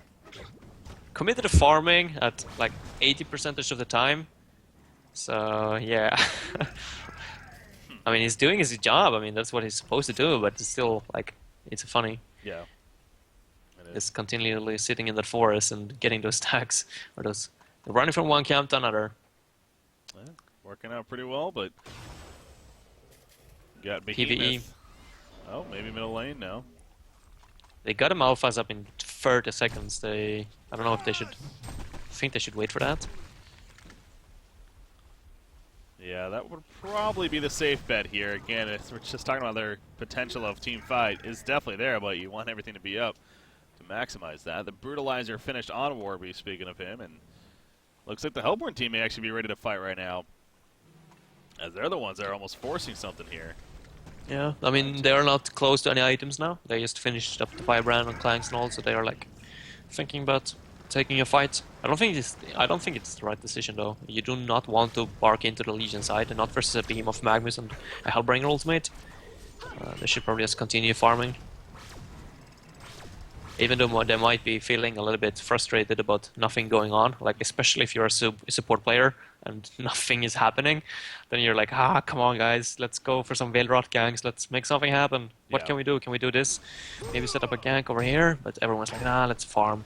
A: committed to farming at like 80% of the time. So yeah. I mean, he's doing his job. I mean, that's what he's supposed to do, but it's still like, it's funny.
B: Yeah.
A: Just continually sitting in that forest and getting those stacks, or those running from one camp to another.
B: Yeah, working out pretty well, but got
A: PvE.
B: Behemoth. Oh, maybe middle lane now.
A: They got a Malphite up in 30 seconds. I don't know if they should. I think they should wait for that.
B: Yeah, that would probably be the safe bet here. Again, we're just talking about their potential of team fight is definitely there, but you want everything to be up to maximize that. The Brutalizer finished on Warby, speaking of him, and looks like the Hellborn team may actually be ready to fight right now, as they're the ones that are almost forcing something here.
A: Yeah, I mean, they are not close to any items now. They just finished up the Firebrand and Clanks and all, so they are like thinking about taking a fight. I don't think it's the right decision though. You do not want to bark into the Legion side, and not versus a beam of Magnus and a Hellbringer ultimate. They should probably just continue farming. Even though they might be feeling a little bit frustrated about nothing going on, like especially if you're a support player and nothing is happening, then you're like, come on guys, let's go for some Veilrot ganks, let's make something happen. What can we do? Can we do this? Maybe set up a gank over here? But everyone's like, nah, let's farm.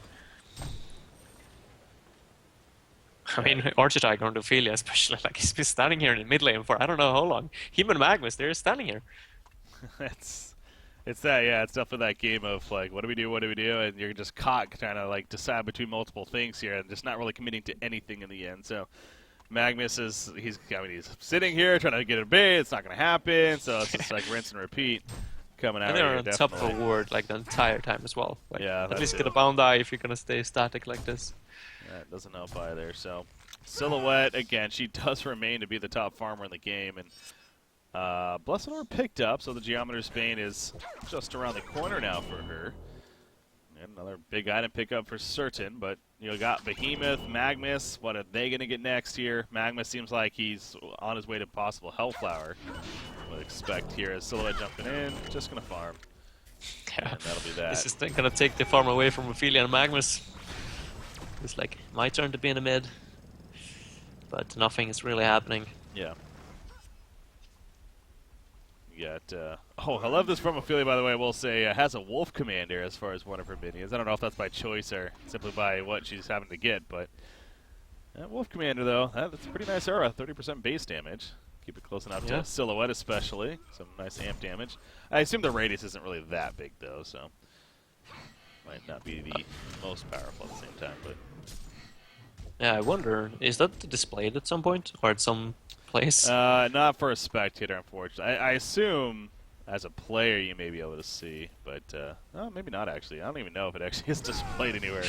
A: I mean, Archetype on Ophelia especially, like he's been standing here in the mid lane for I don't know how long. Him and Magnus, they're standing here.
B: It's that, yeah, it's definitely that game of like, what do we do, and you're just caught trying to like decide between multiple things here, and just not really committing to anything in the end. So Magnus he's sitting here trying to get a bait. It's not going to happen. So it's just like rinse and repeat coming out.
A: And they're
B: here,
A: on
B: definitely.
A: top of a ward like the entire time as well. Like,
B: Yeah,
A: at
B: that's
A: least
B: it.
A: get a bound eye if you're gonna stay static like this.
B: That doesn't help either. So Silhouette, again, she does remain to be the top farmer in the game. And Blessed Orb picked up, so the Geometer's Bane is just around the corner now for her. And another big item pickup for certain, but you got Behemoth, Magnus. What are they going to get next here? Magnus seems like he's on his way to possible Hellflower. Would expect here as Silhouette jumping in, just going to farm.
A: Yeah,
B: And that'll be that.
A: this is gonna take the farm away from Ophelia and Magnus. It's like my turn to be in the mid, but nothing is really happening.
B: Yeah. You got, I love this from Ophelia, by the way. I will say, has a Wolf Commander as far as one of her minions. I don't know if that's by choice or simply by what she's having to get, but that Wolf Commander, though, that's a pretty nice aura, 30% base damage. Keep it close enough to Silhouette, especially. Some nice amp damage. I assume the radius isn't really that big, though, so might not be the most powerful at the same time, but
A: Yeah, I wonder, is that displayed at some point or at some place?
B: not for a spectator, unfortunately. I assume as a player you may be able to see, but maybe not actually. I don't even know if it actually is displayed anywhere.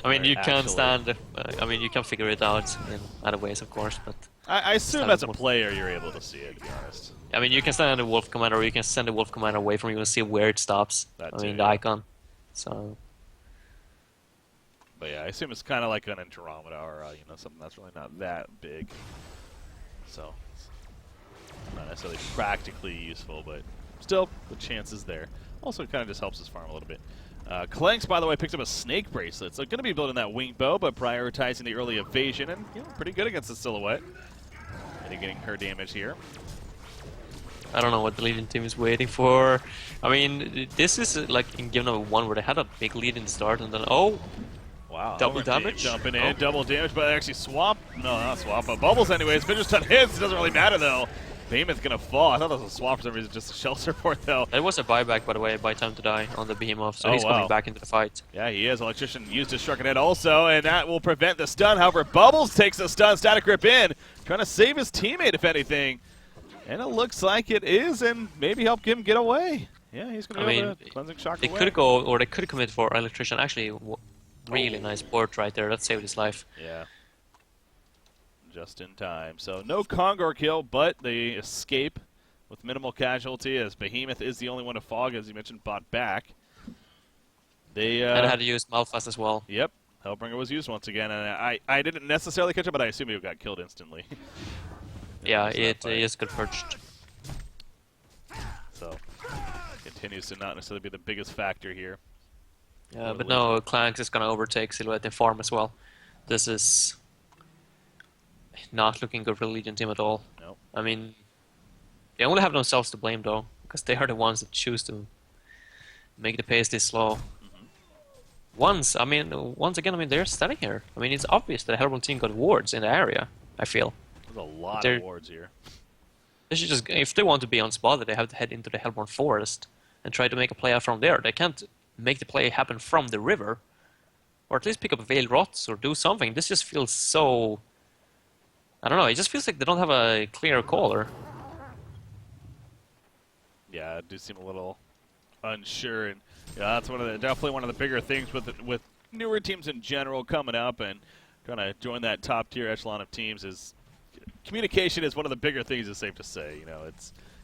A: I mean, you can
B: actually.
A: stand. I mean, you can figure it out in other ways, of course, but
B: I assume
A: stand
B: as a
A: wolf.
B: player you're able to see it, to be honest.
A: I mean, you can stand on the Wolf Commander, or you can send the Wolf Commander away from you and see where it stops.
B: That
A: I
B: too,
A: mean, the
B: yeah.
A: icon. So
B: But yeah, I assume it's kind of like an Andromeda or something that's really not that big. So it's not necessarily practically useful, but still the chance is there. Also, it kind of just helps us farm a little bit. Clanks, by the way, picked up a Snake Bracelet, so going to be building that Wing Bow, but prioritizing the early evasion, and pretty good against the Silhouette. And getting her damage here.
A: I don't know what the leading team is waiting for. I mean, this is like in game number 1 where they had a big lead in the start and then
B: Wow.
A: Double
B: Overteam
A: damage?
B: Jumping in,
A: Oh.
B: double damage, but actually swap. No, not swap, but Bubbles anyways. Finish on hits. It doesn't really matter though. Behemoth's gonna fall. I thought that was a swap for some reason, just a shelter port though.
A: That was a buyback, by the way, by time to die on the Behemoth, so
B: Oh,
A: he's
B: wow.
A: coming back into the fight.
B: Yeah, he is. Electrician used his Shrunken Head also, and that will prevent the stun. However, Bubbles takes the stun. Static Grip in, trying to save his teammate, if anything. And it looks like it is, and maybe help him get away. Yeah, he's going to be able to Cleansing Shock
A: They
B: away.
A: could go, or they could commit for Electrician. Actually, really nice port right there. That saved his life.
B: Yeah. Just in time. So no Kongor kill, but they escape with minimal casualty as Behemoth is the only one to fog, as you mentioned, bought back. They
A: And had to use Malphas as well.
B: Yep. Hellbringer was used once again, and I didn't necessarily catch it, but I assume he got killed instantly.
A: Yeah, it is good purged.
B: So continues to not necessarily be the biggest factor here.
A: Yeah, but no, Clanks is gonna overtake Silhouette in farm as well. This is not looking good for the Legion team at all.
B: Nope.
A: I mean, they only have themselves to blame though, because they are the ones that choose to make the pace this slow. Once again, they're standing here. I mean, it's obvious that the Hellborn team got wards in the area, I feel.
B: There's a lot
A: They're-
B: of wards here.
A: They should just, if they want to be unspotted, they have to head into the Hellborn Forest and try to make a play out from there. They can't make the play happen from the river. Or at least pick up Veil Rots or do something. This just feels so... I don't know, it just feels like they don't have a clear caller.
B: Yeah, it do seem a little unsure, and yeah, that's definitely one of the bigger things with newer teams in general coming up and trying to join that top tier echelon of teams. Is communication is one of the bigger things. It's safe to say.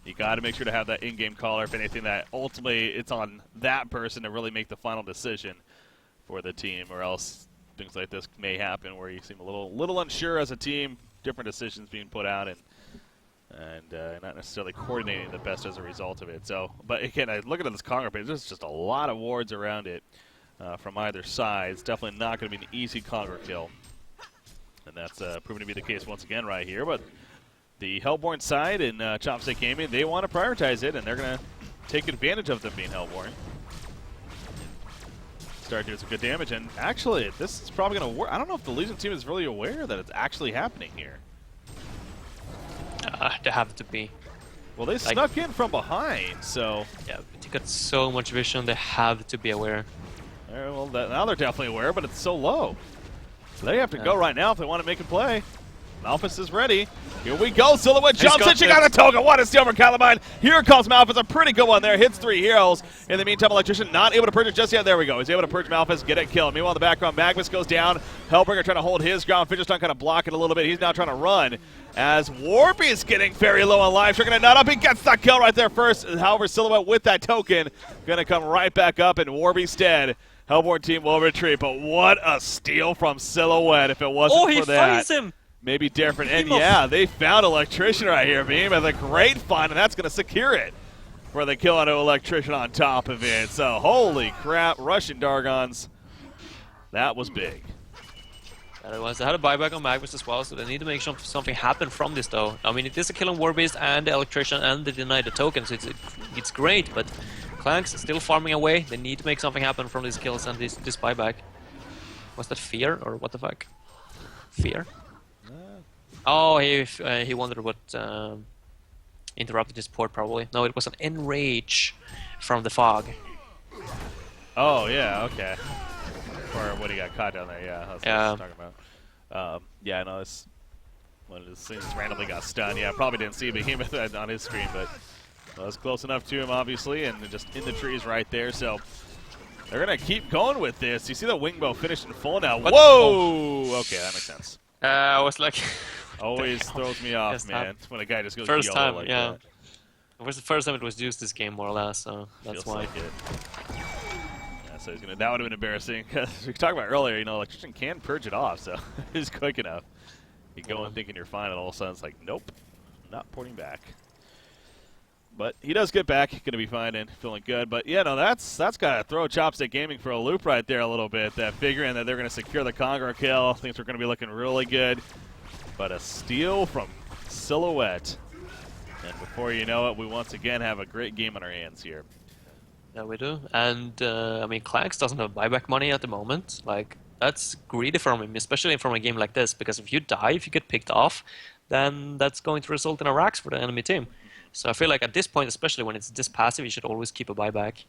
B: You got to make sure to have that in-game caller. If anything, that ultimately it's on that person to really make the final decision for the team, or else things like this may happen where you seem a little unsure as a team, different decisions being put out, and not necessarily coordinating the best as a result of it. So, but again, I look at this Conquer page. There's just a lot of wards around it from either side. It's definitely not going to be an easy Conquer kill, and that's proven to be the case once again right here. But the Hellborn side and Chopstick Gaming, they want to prioritize it, and they're going to take advantage of them being Hellborn. start doing some good damage. And actually, this is probably going to work. I don't know if the Legion team is really aware that it's actually happening here.
A: They have to be.
B: Well, they snuck in from behind, so...
A: Yeah, they got so much vision, they have to be aware.
B: Well, now they're definitely aware, but it's so low. So they have to go right now if they want to make a play. Malphus is ready. Here we go. Silhouette jumps in. She got a token. What a steal from Calamine. Here comes Malphus. A pretty good one there. Hits 3 heroes. In the meantime, Electrician not able to purge it just yet. There we go. He's able to purge Malphus, get it killed. Meanwhile, in the background, Magnus goes down. Hellbringer trying to hold his ground. Fidgetstone kind of blocking a little bit. He's now trying to run as Warby is getting very low on life. Tricking it not up. He gets that kill right there first. However, Silhouette with that token going to come right back up in Warby's stead. Hellborn team will retreat, but what a steal from Silhouette if it wasn't for that.
A: Oh, he finds him!
B: Maybe different. And yeah, they found Electrician right here, Beam, with a great find, and that's going to secure it for the kill onto Electrician on top of it. So, holy crap, Russian Dargons. That was big.
A: That it was. They had a buyback on Magnus as well, so they need to make something happen from this, though. I mean, it is a kill on Warbeast and the Electrician, and they denied the tokens. It's great, but Clanks still farming away. They need to make something happen from these kills and this buyback. Was that Fear, or what the fuck? Fear? Oh, he wondered what interrupted his port, probably. No, it was an Enrage from the fog.
B: Oh, yeah, okay. Or when he got caught down there, yeah. That's what I was talking about. Yeah, no, this one of those things randomly got stunned. Yeah, probably didn't see Behemoth on his screen, but well, was close enough to him, obviously, and just in the trees right there, so they're going to keep going with this. You see the Wingbow finished in full now. What? Whoa! Okay, that makes sense.
A: I was like...
B: Always throws me off, man, when a guy just goes
A: first
B: yellow
A: time,
B: like
A: yeah.
B: that.
A: It was the first time it was used this game, more or less, so that's
B: Feels
A: why.
B: Like it. Yeah, so that would have been embarrassing. Because we talked about earlier, you know, Electrician can purge it off, so it's quick enough. You go in thinking you're fine, and all of a sudden it's like, nope, not porting back. But he does get back, going to be fine and feeling good. But yeah, no, that's got to throw Chopstick Gaming for a loop right there a little bit. That figuring that they're going to secure the Conqueror kill, things are going to be looking really good. But a steal from Silhouette. And before you know it, we once again have a great game on our hands here.
A: Yeah, we do. And, I mean, Clanks doesn't have buyback money at the moment. Like, that's greedy from him, especially from a game like this, because if you die, if you get picked off, then that's going to result in a Rax for the enemy team. So I feel like at this point, especially when it's this passive, you should always keep a buyback.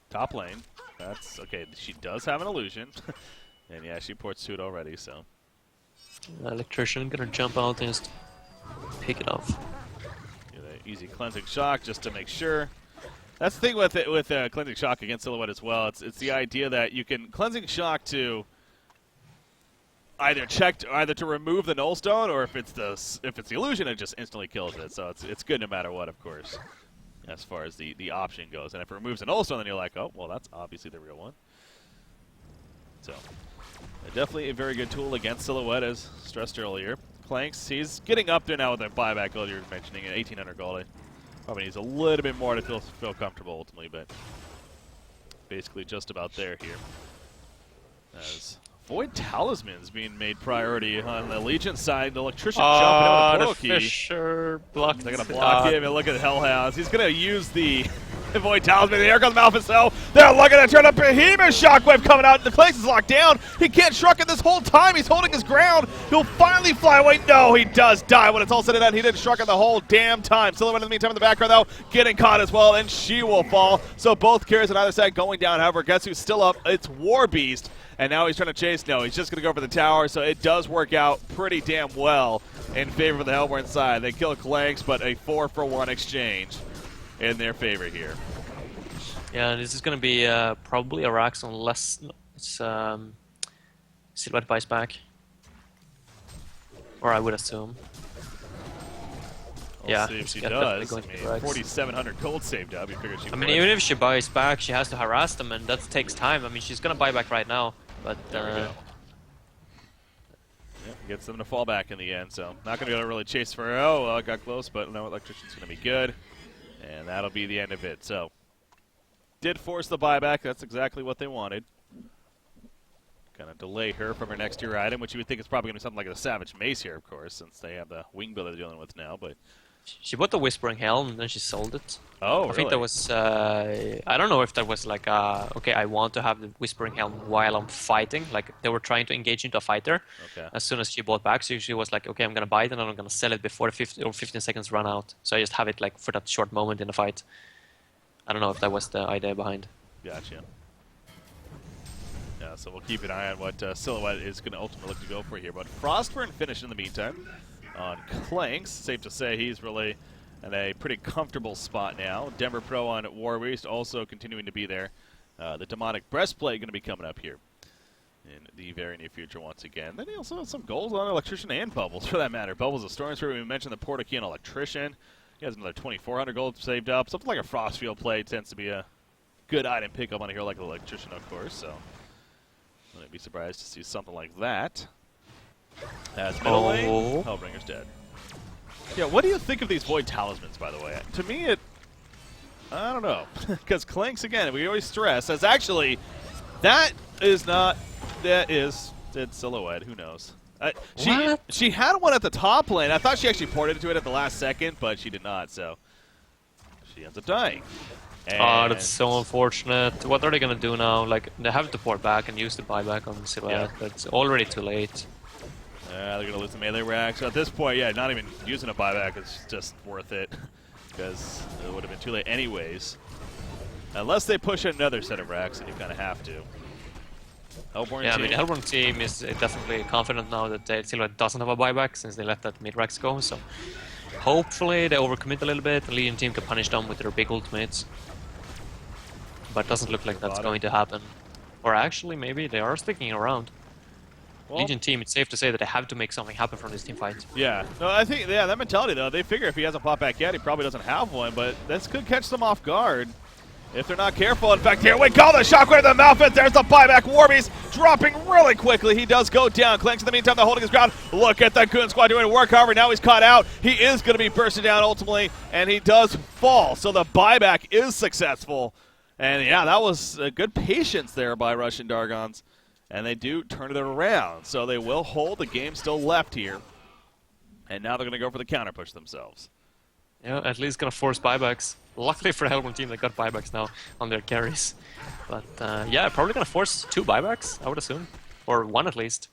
B: Top lane. That's okay. She does have an illusion. And yeah, she ports to it already, so.
A: Electrician gonna jump out and just pick it off.
B: Get an easy cleansing shock just to make sure. That's the thing with it, with cleansing shock against Silhouette as well. It's the idea that you can cleansing shock to either to remove the null stone, or if it's the illusion, it just instantly kills it. So it's good no matter what, of course, as far as the option goes. And if it removes the null stone, then you're like, oh, well, that's obviously the real one. So. Definitely a very good tool against Silhouette, as stressed earlier. Clanks, he's getting up there now with that buyback gold you're mentioning, at 1,800 gold. Probably needs a little bit more to feel comfortable ultimately, but basically just about there here. As Void Talisman's being made priority on the Legion side. The Electrician jumping out of the portal key.
A: Fisher blocked.
B: They're going to block him, and look at Hellhounds. He's going to use the Void Talisman. Here comes Malphus, though. They're looking to turn a Behemoth Shockwave coming out. The place is locked down. He can't shrug it this whole time. He's holding his ground. He'll finally fly away. No, he does die. When it's all said and done, he didn't shrug it the whole damn time. Silhouette in the meantime in the background, though, getting caught as well, and she will fall. So both carries on either side going down. However, guess who's still up? It's Warbeast. And now he's trying to chase. No, he's just going to go for the tower. So it does work out pretty damn well in favor of the Hellborn side. They kill Clanks, but a 4-for-1 exchange in their favor here.
A: Yeah, this is going to be probably a Rax unless it's Silhouette buys back. Or I would assume.
B: We'll see if she does. 4,700 gold saved up. You figure she would.
A: Even if she buys back, she has to harass them, and that takes time. I mean, she's going to buy back right now. But
B: Yep, gets them to fall back in the end, so not going to be able to really chase for her. Oh, well, got close, but no, Electrician's going to be good. And that'll be the end of it. So, did force the buyback. That's exactly what they wanted. Kind of delay her from her next tier item, which you would think is probably going to be something like a Savage Mace here, of course, since they have the wing build they're dealing with now. But
A: She bought the Whispering Helm and then she sold it.
B: Oh,
A: I think that was, I don't know if that was like, okay, I want to have the Whispering Helm while I'm fighting. Like, they were trying to engage into a fighter.
B: Okay.
A: As soon as she bought back, so she was like, okay, I'm gonna buy it and I'm gonna sell it before 15 seconds run out. So I just have it like for that short moment in the fight. I don't know if that was the idea behind.
B: Gotcha. Yeah, so we'll keep an eye on what Silhouette is going to ultimately look to go for here. But Frostburn finished in the meantime on Clanks. Safe to say he's really in a pretty comfortable spot now. Denver Pro on War Beast also continuing to be there. The Demonic Breastplate going to be coming up here in the very near future once again. Then he also has some goals on Electrician and Bubbles, for that matter. Bubbles of Storm Spirit, we mentioned the Portakey Electrician. He has another 2,400 gold saved up. Something like a Frostfield plate tends to be a good item pickup on a hero like an Electrician, of course, so I wouldn't be surprised to see something like that. As middle lane, Hellbringer's dead. Yeah, what do you think of these Void Talismans, by the way? To me, I don't know. Because Clanks, again, we always stress, as actually, it's Silhouette, who knows? She had one at the top lane. I thought she actually ported into it at the last second, but she did not, so she ends up dying.
A: Oh, that's so unfortunate. What are they gonna do now? Like, they have to port back and use the buyback on Silhouette, but it's already too late.
B: They're gonna lose the melee rack. So at this point, yeah, not even using a buyback is just worth it, because it would have been too late anyways. Unless they push another set of racks, and you kind of have to. Hellborn
A: yeah,
B: team.
A: I mean, the Hellborn team is definitely confident now that Silhouette doesn't have a buyback since they let that mid-racks go, so hopefully they overcommit a little bit and Legion team can punish them with their big ultimates. But it doesn't look like that's going to happen. Or actually, maybe they are sticking around. Well, Legion team, it's safe to say that they have to make something happen from this team fight.
B: Yeah, no, I think, yeah, that mentality though, they figure if he hasn't popped back yet, he probably doesn't have one, but this could catch them off guard if they're not careful. In fact, here we go, the shockwave to the Malphite, there's the buyback. Warbeast dropping really quickly, he does go down. Clanks in the meantime, they're holding his ground. Look at that Goon Squad doing work, however, now he's caught out. He is going to be bursted down ultimately, and he does fall, so the buyback is successful. And yeah, that was good patience there by Russian Dargons. And they do turn it around. So they will hold. The game still left here. And now they're going to go for the counter push themselves.
A: Yeah, at least going to force buybacks. Luckily for the Hellborn team, they got buybacks now on their carries. But yeah, probably going to force 2 buybacks, I would assume. Or 1 at least.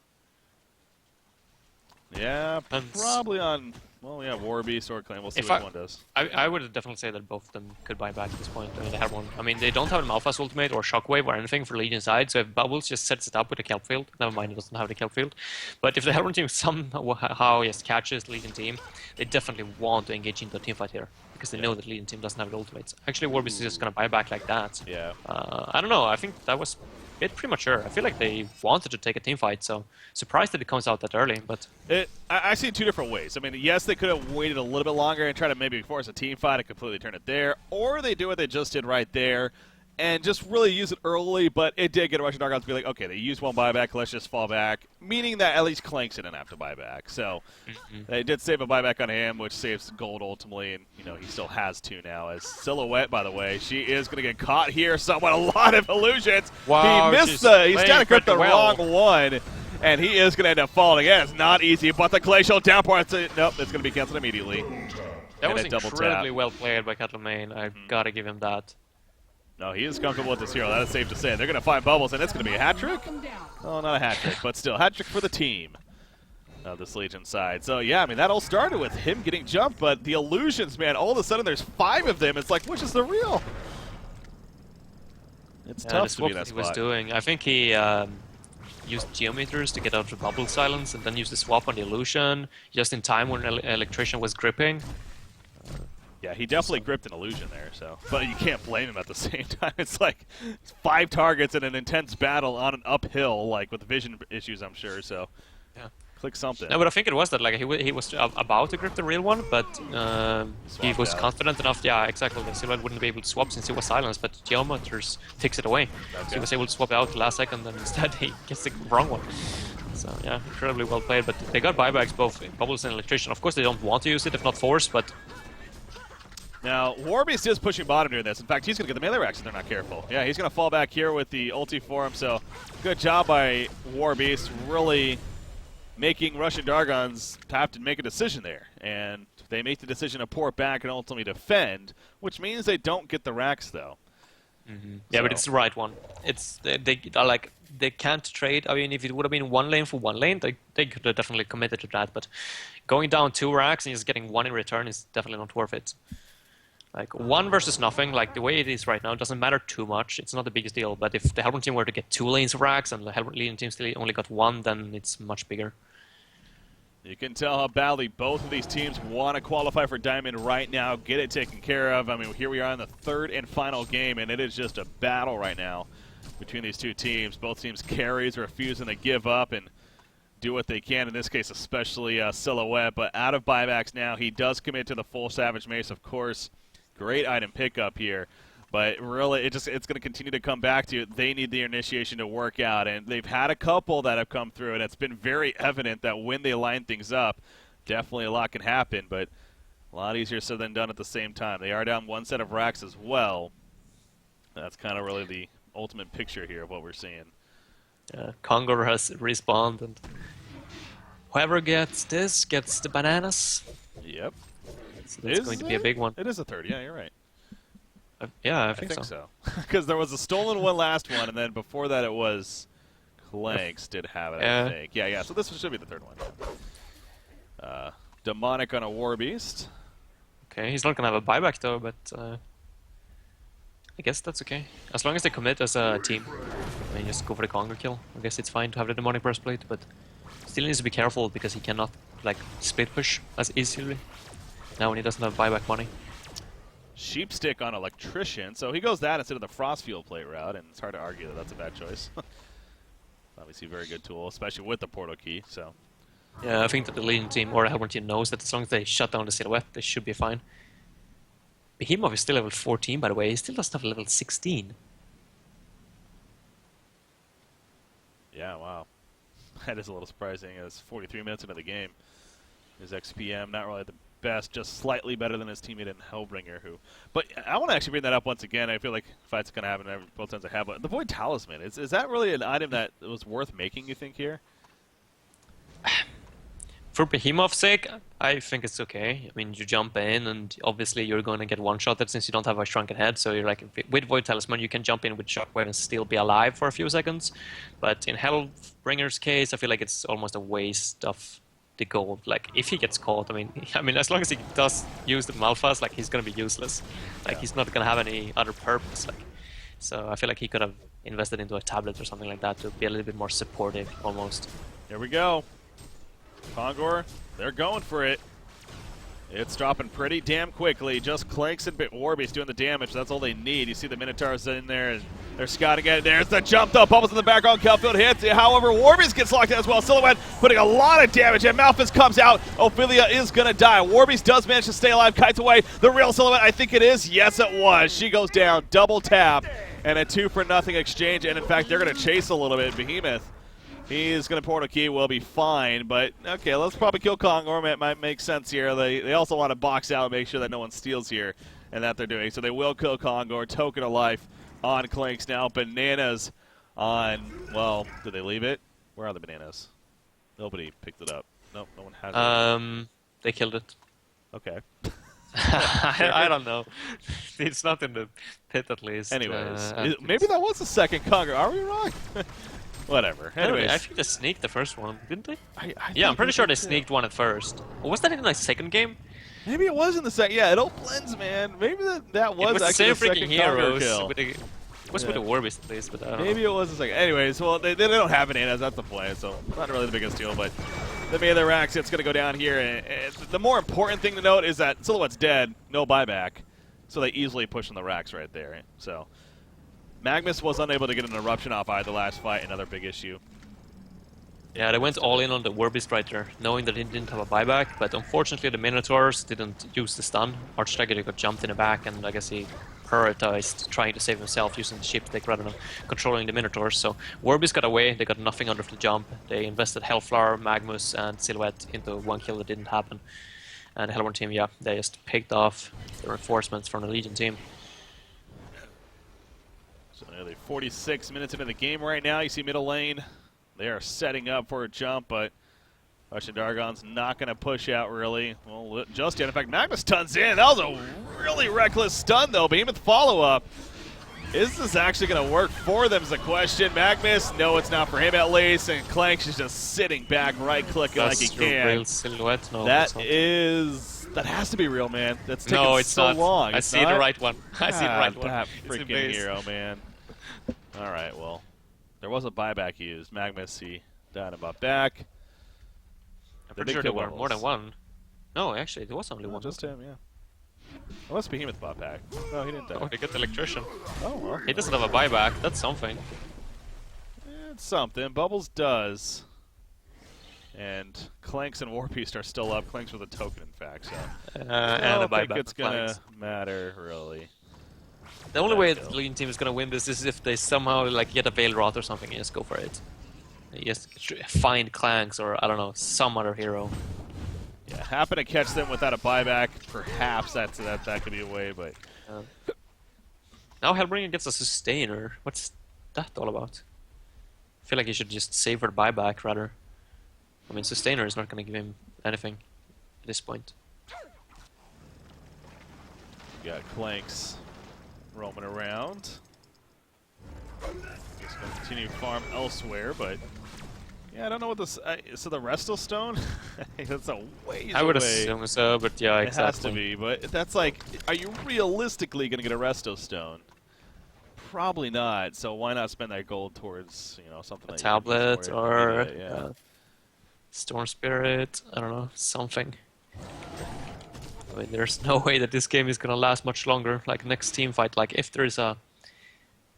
B: Yeah, probably on, well, yeah, Warbeast or Claim. We'll see which one does.
A: I would definitely say that both of them could buy back at this point. I mean, they have one. I mean, they don't have an Malphite's ultimate or Shockwave or anything for Legion side, so if Bubbles just sets it up with a Kelp field, never mind, it doesn't have the Kelp field. But if the Hellborn team somehow just catches the Legion team, they definitely want to engage into a team fight here, because they know that Legion team doesn't have the ultimates. Actually, Warbeast is just going to buy back like that.
B: Yeah.
A: I don't know, I think that was a bit premature. I feel like they wanted to take a team fight, so surprised that it comes out that early, but...
B: I see it 2 different ways. I mean, yes, they could have waited a little bit longer and try to maybe force a team fight and completely turn it there, or they do what they just did right there and just really use it early, but it did get Russian Dargons to be like, okay, they used 1 buyback, let's just fall back, meaning that at least Clanks didn't have to buy back. So they did save a buyback on him, which saves gold ultimately, and you know he still has 2 now. As Silhouette, by the way, she is going to get caught here somewhat. A lot of illusions.
A: Wow,
B: he missed he's kind of gripped the wrong one, and he is going to end up falling. Again, it's not easy, but the Glacial Downpour, nope, it's going to be canceled immediately.
A: That was incredibly well played by Catalmain. I've got to give him that.
B: No, he is comfortable with this hero. That is safe to say. They're going to find Bubbles, and it's going to be a hat trick. Oh, not a hat trick, but still, hat trick for the team of this Legion side. So, yeah, I mean, that all started with him getting jumped, but the illusions, man, all of a sudden there's 5 of them. It's like, which is the real? It's tough to be in that spot.
A: He was doing. I think he used geometers to get out of bubble silence, and then used the swap on the illusion just in time when electrician was gripping.
B: Yeah, he definitely gripped an illusion there, so. But you can't blame him at the same time. It's like 5 targets in an intense battle on an uphill, like with vision issues, I'm sure, so.
A: Yeah.
B: Click something.
A: No, but I think it was that, like, he was about to grip the real one, but he was confident enough, yeah, exactly, that Silhouette wouldn't be able to swap since he was silenced, but geometers takes it away. Okay. So he was able to swap out the last second, and instead he gets the wrong one. So, yeah, incredibly well played, but they got buybacks both in Bubbles and Electrician. Of course, they don't want to use it if not forced, but...
B: Now, Warbeast is pushing bottom during this. In fact, he's going to get the melee racks if they're not careful. Yeah, he's going to fall back here with the ulti for him, so good job by Warbeast. Really making Russian Dargons have to make a decision there. And they make the decision to pour back and ultimately defend, which means they don't get the racks, though.
A: Yeah, but it's the right one. It's they are like they can't trade. I mean, if it would have been one lane for one lane, they could have definitely committed to that. But going down 2 racks and just getting 1 in return is definitely not worth it. Like 1 versus nothing, like the way it is right now, it doesn't matter too much. It's not the biggest deal. But if the Hellborn team were to get 2 lanes of racks and the Hellborn Legion team still only got 1, then it's much bigger.
B: You can tell how badly both of these teams want to qualify for Diamond right now, get it taken care of. I mean, here we are in the 3rd and final game, and it is just a battle right now between these 2 teams. Both teams carries, refusing to give up and do what they can, in this case especially Silhouette. But out of buybacks now, he does commit to the full Savage Mace, of course. Great item pickup here. But really, it's going to continue to come back to they need the initiation to work out. And they've had a couple that have come through, and it's been very evident that when they line things up, definitely a lot can happen. But a lot easier said than done at the same time. They are down 1 set of racks as well. That's kind of really the ultimate picture here of what we're seeing.
A: Congo has respawned, and whoever gets this gets the bananas.
B: Yep.
A: So that's going to be a big one.
B: It is a 3rd, yeah, you're right.
A: Yeah, I think
B: so. Because there was a stolen one last one, and then before that it was Clanks did have it, I think. Yeah, so this should be the 3rd one. Demonic on a War Beast.
A: Okay, he's not going to have a buyback though, but I guess that's okay. As long as they commit as a team. I mean, just go for the Congo kill. I guess it's fine to have the Demonic Breastplate, but still needs to be careful because he cannot like split push as easily now when he doesn't have buyback money.
B: Sheepstick on Electrician, so he goes that instead of the Frostfield plate route, and it's hard to argue that that's a bad choice. Obviously a very good tool, especially with the portal key, so.
A: Yeah, I think that the Legion team or the Hellborn team knows that as long as they shut down the Silhouette, they should be fine. Behemoth is still level 14, by the way. He still doesn't have level 16.
B: Yeah, wow. That is a little surprising. It's 43 minutes into the game. His XPM, not really the best, just slightly better than his teammate in Hellbringer. But I want to actually bring that up once again. I feel like fight's going to happen both times I have. But the Void Talisman, is that really an item that was worth making, you think, here?
A: For Behemoth's sake, I think it's okay. I mean, you jump in, and obviously you're going to get one-shotted since you don't have a shrunken head. So you're like, with Void Talisman, you can jump in with Shockwave and still be alive for a few seconds. But in Hellbringer's case, I feel like it's almost a waste of the gold. Like, if he gets caught, I mean, as long as he does use the Malphas, like, he's going to be useless. Like, he's not going to have any other purpose. Like, so I feel like he could have invested into a tablet or something like that to be a little bit more supportive, almost.
B: Here we go. Kongor, they're going for it. It's dropping pretty damn quickly. Just Clanks and Warby's doing the damage. That's all they need. You see the Minotaurs in there, and they're scouting it. There's the jump, though. Bubbles in the background. Kelfield hits. However, Warby's gets locked in as well. Silhouette putting a lot of damage, and Malphas comes out. Ophelia is going to die. Warby's does manage to stay alive. Kites away. The real Silhouette, I think it is. Yes, it was. She goes down. Double tap, and a 2-for-0 exchange. And, in fact, they're going to chase a little bit. Behemoth. He's going to portal key, will be fine, but okay, let's probably kill Kongor. It might make sense here. They also want to box out and make sure that no one steals here, and that they're doing. So they will kill Kongor. Token of life on Clanks now. Bananas on, well, did they leave it? Where are the bananas? Nobody picked it up. Nope, no one has it.
A: They killed it.
B: Okay.
A: I don't know. It's not in the pit, at least.
B: Anyways, maybe that was the second Kongor. Are we wrong? Whatever. Anyways.
A: I think they sneaked the first one, didn't they?
B: Yeah,
A: I'm pretty sure they sneaked one at first. Or was that in the second game?
B: Maybe it was in the second. Yeah, it all blends, man. Maybe that was actually the second Kongor kill.
A: It was with the Warbeast at least, but I don't know.
B: Maybe it was the second. Anyways, well, they don't have bananas. That's the play, so not really the biggest deal. But they made their racks. It's going to go down here. And the more important thing to note is that Silhouette's dead. No buyback. So they easily push in the racks right there. So Magnus was unable to get an eruption off either last fight, another big issue.
A: Yeah, they went all in on the Warbeast right there, knowing that he didn't have a buyback, but unfortunately the Minotaurs didn't use the stun. Archdragon got jumped in the back, and I guess he prioritized trying to save himself using the ship deck rather than controlling the Minotaurs. So Warbeast got away, they got nothing under the jump. They invested Hellflower, Magnus, and Silhouette into one kill that didn't happen. And the Hellborn team, yeah, they just picked off the reinforcements from the Legion team.
B: So nearly 46 minutes into the game right now. You see middle lane. They are setting up for a jump, but Russian Dargon's not going to push out, really. Well, just yet. In fact, Magnus stuns in. That was a really reckless stun, though. Behemoth follow-up. Is this actually going to work for them is the question. Magnus, no, it's not for him at least. And Clanks is just sitting back, right-clicking like he can.
A: Real silhouette. No,
B: that has to be real, man. That's taking
A: no, it's
B: so
A: not.
B: long.
A: I see the right one. I see the right one.
B: That freaking hero, man. All right, well, there was a buyback used. Magnus, he died about back.
A: I'm pretty sure there were more than one. No, actually, there was only one.
B: Just him, yeah. Unless Behemoth bought back. No, he didn't die.
A: Oh, they got the electrician.
B: Oh, well.
A: He doesn't have a buyback. That's something.
B: It's something. Bubbles does. And Clanks and Warbeast are still up. Clanks with a token, in fact. So
A: And
B: I
A: a
B: don't
A: buyback.
B: think it's going to matter, really.
A: The only way the Legion team is going to win this is if they somehow like get a Veil Rot or something and just go for it. Just find Clanks or, I don't know, some other hero.
B: Yeah, happen to catch them without a buyback. Perhaps that could be a way, but...
A: Now Hellbringer gets a Sustainer. What's that all about? I feel like he should just save for the buyback, rather. I mean, Sustainer is not going to give him anything at this point.
B: You got Clanks roaming around. Just going to continue farm elsewhere, but... Yeah, I don't know what this... so the Resto Stone? That's a ways
A: I would
B: away.
A: assume so, but yeah, exactly.
B: It has to be, but that's like... Are you realistically going to get a Resto Stone? Probably not, so why not spend that gold towards, you know, something like...
A: A tablet or...
B: Yeah.
A: Storm Spirit, I don't know, something. I mean, there's no way that this game is gonna last much longer. Like, next team fight, like, if there's a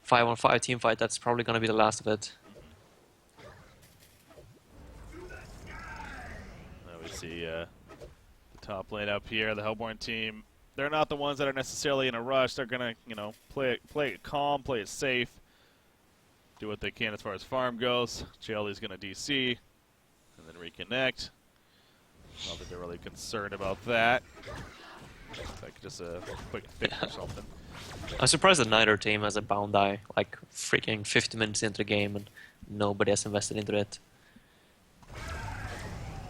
A: 5-on-5 team fight, that's probably gonna be the last of it.
B: We see the top lane up here, the Hellborn team. They're not the ones that are necessarily in a rush. They're gonna, you know, play it calm, play it safe, do what they can as far as farm goes. JLE's gonna DC, and then reconnect. I don't think they're really concerned about that. Like just a quick fix or something.
A: I'm surprised that neither team has a bound eye, like freaking 50 minutes into the game and nobody has invested into it.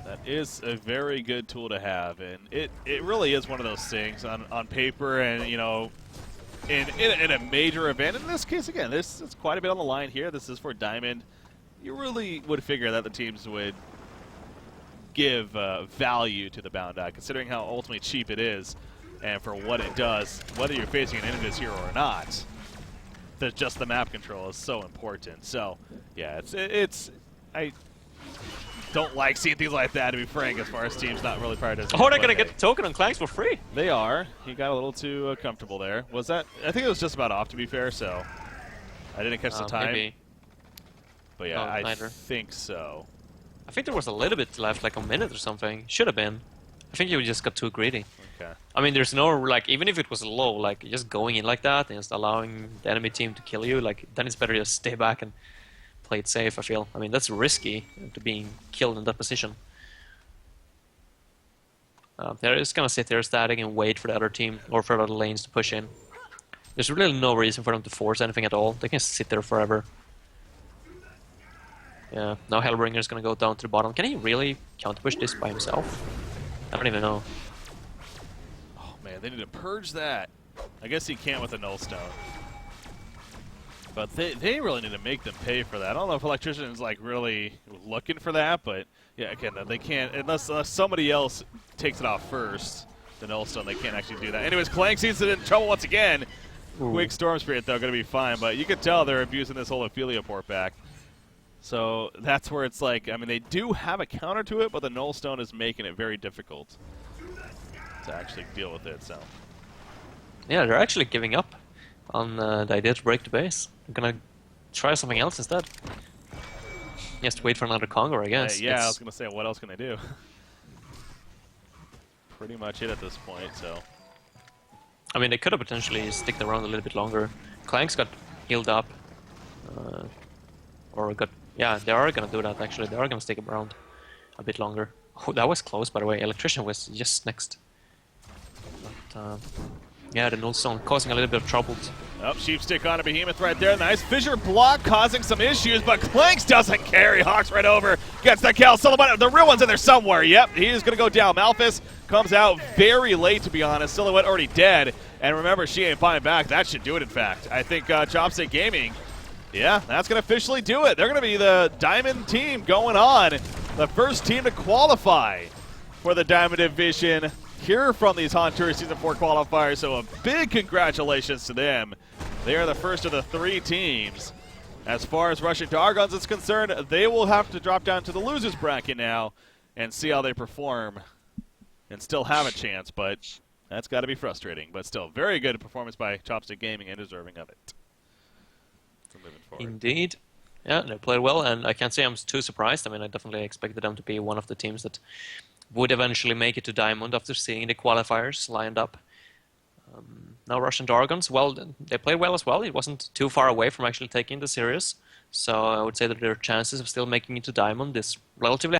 B: That is a very good tool to have, and it really is one of those things on paper and, you know, in a major event. In this case, again, this is quite a bit on the line here. This is for Diamond. You really would figure that the teams would give value to the bound eye, considering how ultimately cheap it is and for what it does, whether you're facing an Invis hero or not. Just the map control is so important. So, yeah, I don't like seeing things like that, to be frank, as far as teams not really prioritizing.
A: Oh, they're gonna get the token on Clanks for free.
B: They are. He got a little too comfortable there. Was that? I think it was just about off, to be fair. So I didn't catch the time.
A: Maybe.
B: But yeah, I think so.
A: I think there was a little bit left, like a minute or something. Should have been. I think you just got too greedy.
B: Okay.
A: I mean, there's no, like, even if it was low, like, just going in like that and just allowing the enemy team to kill you, like, then it's better just stay back and play it safe, I feel. I mean, that's risky to being killed in that position. They're just gonna sit there static and wait for the other team or for the other lanes to push in. There's really no reason for them to force anything at all. They can sit there forever. Yeah, now Hellbringer's gonna go down to the bottom. Can he really counter push this by himself? I don't even know.
B: Oh man, they need to purge that. I guess he can't with a Null Stone. But they really need to make them pay for that. I don't know if Electrician is like really looking for that, but yeah, again, they can't, unless somebody else takes it off first, the Null Stone, they can't actually do that. Anyways, Clank sees it in trouble once again.
A: Ooh.
B: Quick Storm Spirit, though, going to be fine, but you can tell they're abusing this whole Ophelia port back. So that's where it's like, I mean, they do have a counter to it, but the Null Stone is making it very difficult to actually deal with it, so.
A: Yeah, they're actually giving up on the idea to break the base. I'm gonna try something else instead. Just wait for another Congo, I guess.
B: Yeah, I was gonna say, what else can I do? Pretty much it at this point, so.
A: I mean, they could have potentially sticked around a little bit longer. Clanks got healed up. Or got... Yeah, they are gonna do that, actually. They are gonna stick around a bit longer. Oh, that was close, by the way. Electrician was just next. But, yeah, the Null Stone causing a little bit of trouble
B: Oh, Sheepstick on a Behemoth right there. Nice fissure block causing some issues, but Clanks doesn't carry. Hawks right over, gets the kill. Silhouette, the real one's in there somewhere. Yep, he is going to go down. Malphus comes out very late, to be honest. Silhouette already dead. And remember, she ain't flying back. That should do it, in fact. I think Chopstick Gaming, yeah, that's going to officially do it. They're going to be the Diamond team going on. The first team to qualify for the Diamond Division here from these Hontour Season 4 qualifiers, so a big congratulations to them. They are the first of the 3 teams. As far as Russian Dargons is concerned, they will have to drop down to the losers bracket now and see how they perform and still have a chance, but that's got to be frustrating. But still, very good performance by Chopstick Gaming and deserving of it. So moving forward.
A: Indeed. Yeah, they played well, and I can't say I'm too surprised. I mean, I definitely expected them to be one of the teams that would eventually make it to Diamond after seeing the qualifiers lined up. Now Russian Dargons, well, they played well as well. It wasn't too far away from actually taking the series. So I would say that their chances of still making it to Diamond is relatively